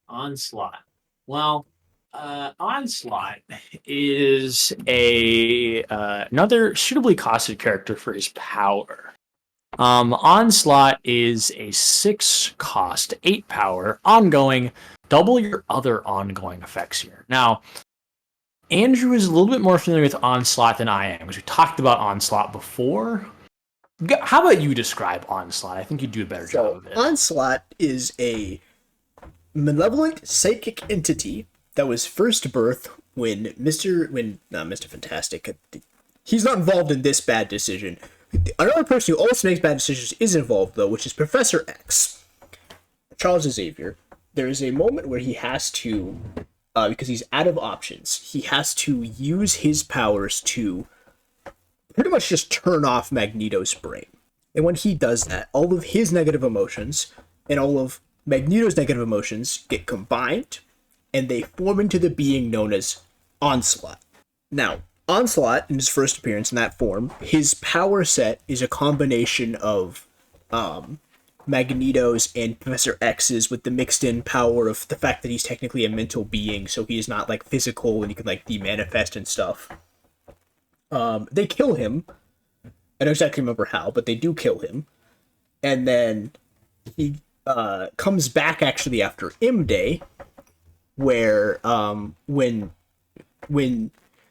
Onslaught. Well, Onslaught is another suitably costed character for his power. Onslaught is a 6 cost, 8 power, ongoing, double your other ongoing effects here. Now, Andrew is a little bit more familiar with Onslaught than I am, because we talked about Onslaught before. How about you describe Onslaught? I think you do a better job of it. Onslaught is a malevolent psychic entity that was first birthed when Mr. Fantastic, he's not involved in this bad decision. Another person who also makes bad decisions is involved, though, which is Professor X, Charles Xavier. There is a moment where he has to, because he's out of options, he has to use his powers to pretty much just turn off Magneto's brain. And when he does that, all of his negative emotions and all of Magneto's negative emotions get combined, and they form into the being known as Onslaught. Now, Onslaught, in his first appearance in that form, his power set is a combination of Magneto's and Professor X's, with the mixed in power of the fact that he's technically a mental being, so he is not like physical and he can like demanifest and stuff. They kill him. I don't exactly remember how, but they do kill him. And then he comes back actually after M Day, where when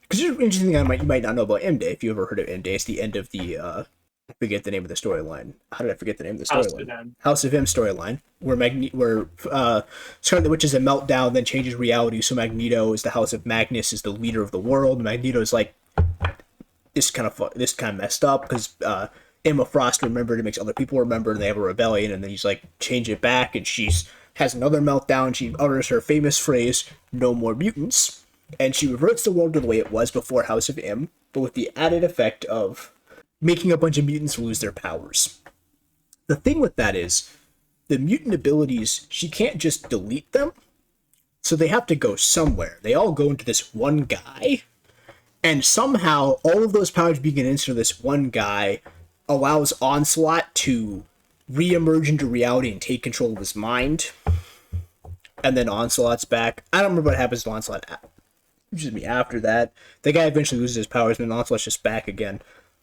because there's an interesting thing you might not know about M Day if you ever heard of M Day. It's the end of the I forget the name of the storyline. How did I forget the name of the storyline? House of M storyline, where Scarlet Witch is a meltdown, then changes reality. So Magneto is the House of Magnus, is the leader of the world. Magneto is like this kind of messed up because Emma Frost remembered, it makes other people remember, and they have a rebellion, and then he's like change it back, and she's has another meltdown. She utters her famous phrase, "No more mutants." And she reverts the world to the way it was before House of M, but with the added effect of making a bunch of mutants lose their powers. The thing with that is, the mutant abilities, she can't just delete them, so they have to go somewhere. They all go into this one guy, and somehow all of those powers being into this one guy allows Onslaught to re-emerge into reality and take control of his mind. And then Onslaught's back. I don't remember what happens to Onslaught after that. The guy eventually loses his powers, and then Onslaught's just back again.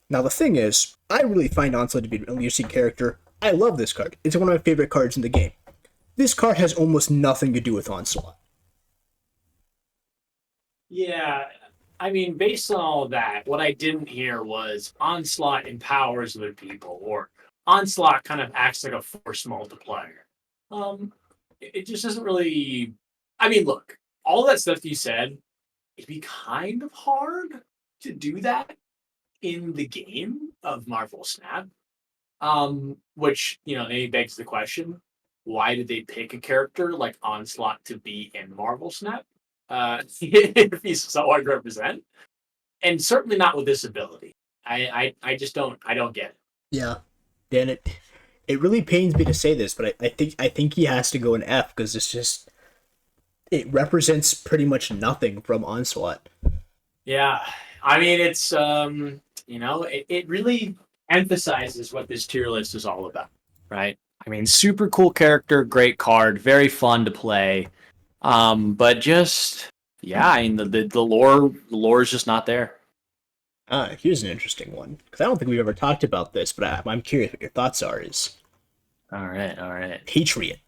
Now, the thing is, I really find Onslaught to be an interesting character. I love this card. It's one of my favorite cards in the game. This card has almost nothing to do with Onslaught. Yeah, I mean, based on all of that, what I didn't hear was Onslaught empowers other people, or Onslaught kind of acts like a force multiplier. It just doesn't really. I mean, look, all that stuff you said, it'd be kind of hard to do that in the game of Marvel Snap. Which, maybe begs the question, why did they pick a character like Onslaught to be in Marvel Snap? If he's so hard to represent. And certainly not with this ability. I just don't get it. Yeah. Dan, it really pains me to say this, but I think he has to go in F, because it represents pretty much nothing from Onslaught. Yeah. I mean, it's it really emphasizes what this tier list is all about, right? I mean, super cool character, great card, very fun to play. But just, yeah, I mean, the lore is just not there. Here's an interesting one, because I don't think we've ever talked about this, but I'm curious what your thoughts are. All right. Patriot.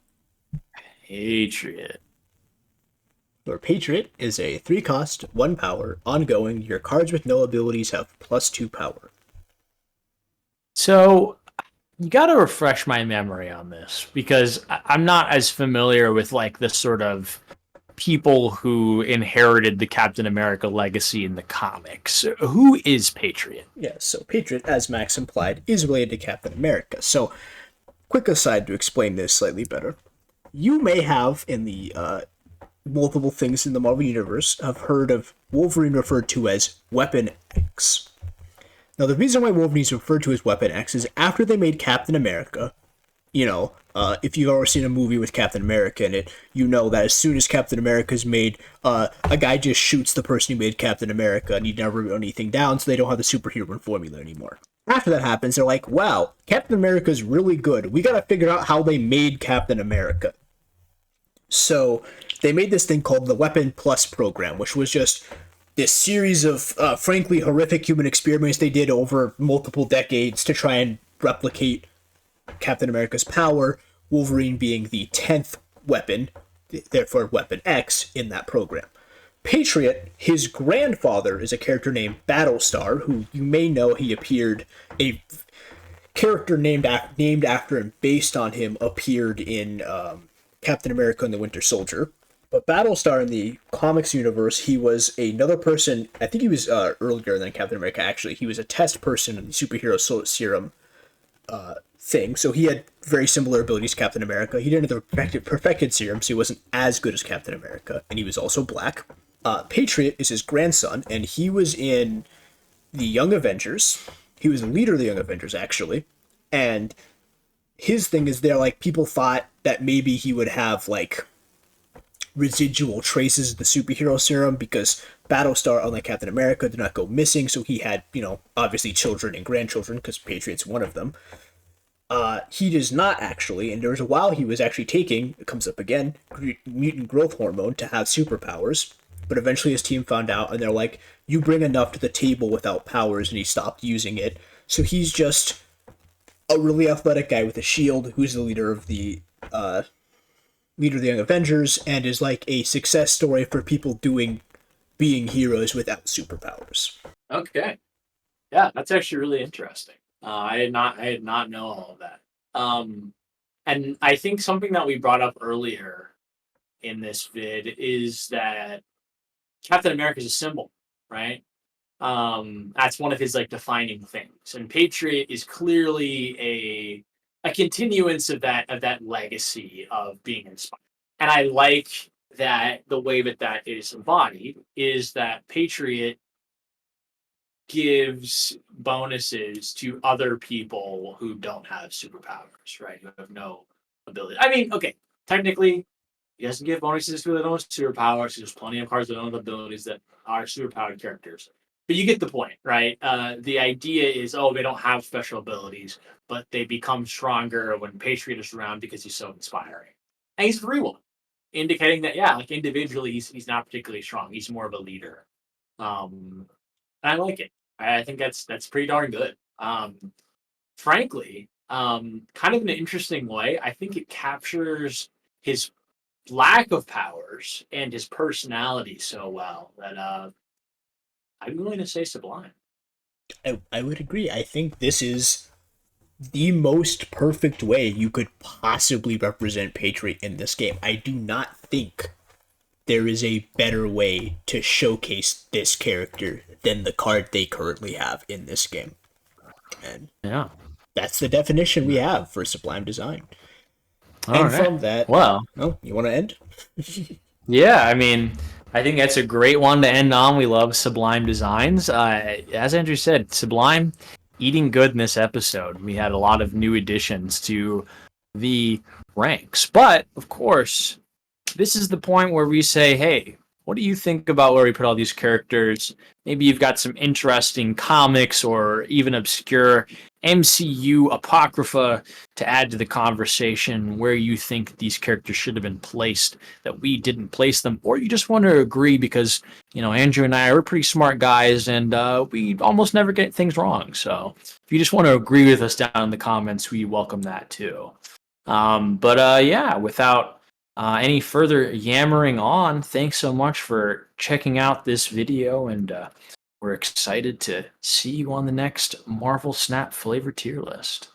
Lord Patriot is a 3-cost, 1 power, ongoing. Your cards with no abilities have +2 power. So, you got to refresh my memory on this, because I'm not as familiar with like the sort of people who inherited the Captain America legacy in the comics. Who is Patriot? Yeah, so Patriot, as Max implied, is related to Captain America. So, quick aside to explain this slightly better. You may have, in the multiple things in the Marvel Universe, have heard of Wolverine referred to as Weapon X. Now, the reason why Wolverine is referred to as Weapon X is after they made Captain America, if you've ever seen a movie with Captain America in it, you know that as soon as Captain America's made, a guy just shoots the person who made Captain America, and he never wrote anything down, so they don't have the superhero formula anymore. After that happens, they're like, wow, Captain America's really good. We gotta figure out how they made Captain America. So, they made this thing called the Weapon Plus program, which was just this series of, frankly, horrific human experiments they did over multiple decades to try and replicate Captain America's power, Wolverine being the 10th weapon, therefore Weapon X, in that program. Patriot, his grandfather, is a character named Battlestar, who you may know he appeared, a character named after him, based on him, appeared in Captain America and the Winter Soldier. But Battlestar in the comics universe, he was another person. I think he was earlier than Captain America. Actually, he was a test person in the superhero serum thing. So he had very similar abilities to Captain America. He didn't have the perfected serum, so he wasn't as good as Captain America. And he was also black. Patriot is his grandson, and he was in the Young Avengers. He was the leader of the Young Avengers, actually. And his thing is there, like, people thought that maybe he would have, like, residual traces of the superhero serum because Battlestar, unlike Captain America, did not go missing. So he had, obviously children and grandchildren because Patriot's one of them. He does not actually, and there was a while he was actually taking, it comes up again, mutant growth hormone to have superpowers. But eventually his team found out, and they're like, you bring enough to the table without powers, and he stopped using it. So he's just a really athletic guy with a shield who's the leader of the Young Avengers, and is like a success story for people being heroes without superpowers. Okay. Yeah, that's actually really interesting. I did not know all of that. And I think something that we brought up earlier in this vid is that Captain America is a symbol, right? That's one of his like defining things, and Patriot is clearly a continuance of that legacy of being inspired. And I like that the way that is embodied is that Patriot gives bonuses to other people who don't have superpowers, right? Who have no ability. I mean, okay, technically, he doesn't give bonuses to people that don't have superpowers. There's plenty of cards that don't have abilities that are superpowered characters. But you get the point, right? The idea is, they don't have special abilities, but they become stronger when Patriot is around because he's so inspiring. And he's a free one, indicating that, like individually, he's not particularly strong. He's more of a leader. And I like it. I think that's pretty darn good. Frankly, kind of in an interesting way, I think it captures his lack of powers and his personality so well that I'm willing to say Sublime. I would agree. I think this is the most perfect way you could possibly represent Patriot in this game. I do not think there is a better way to showcase this character than the card they currently have in this game. And Yeah. that's the definition we have for Sublime Design. All right. From that, you want to end? Yeah, I mean, I think that's a great one to end on. We love Sublime Designs. As Andrew said, Sublime eating good in this episode. We had a lot of new additions to the ranks. But, of course, this is the point where we say, hey, what do you think about where we put all these characters? Maybe you've got some interesting comics or even obscure MCU apocrypha to add to the conversation where you think these characters should have been placed that we didn't place them, or you just want to agree because, Andrew and I are pretty smart guys and we almost never get things wrong. So if you just want to agree with us down in the comments, we welcome that too. Without any further yammering on, thanks so much for checking out this video, and we're excited to see you on the next Marvel Snap flavor tier list.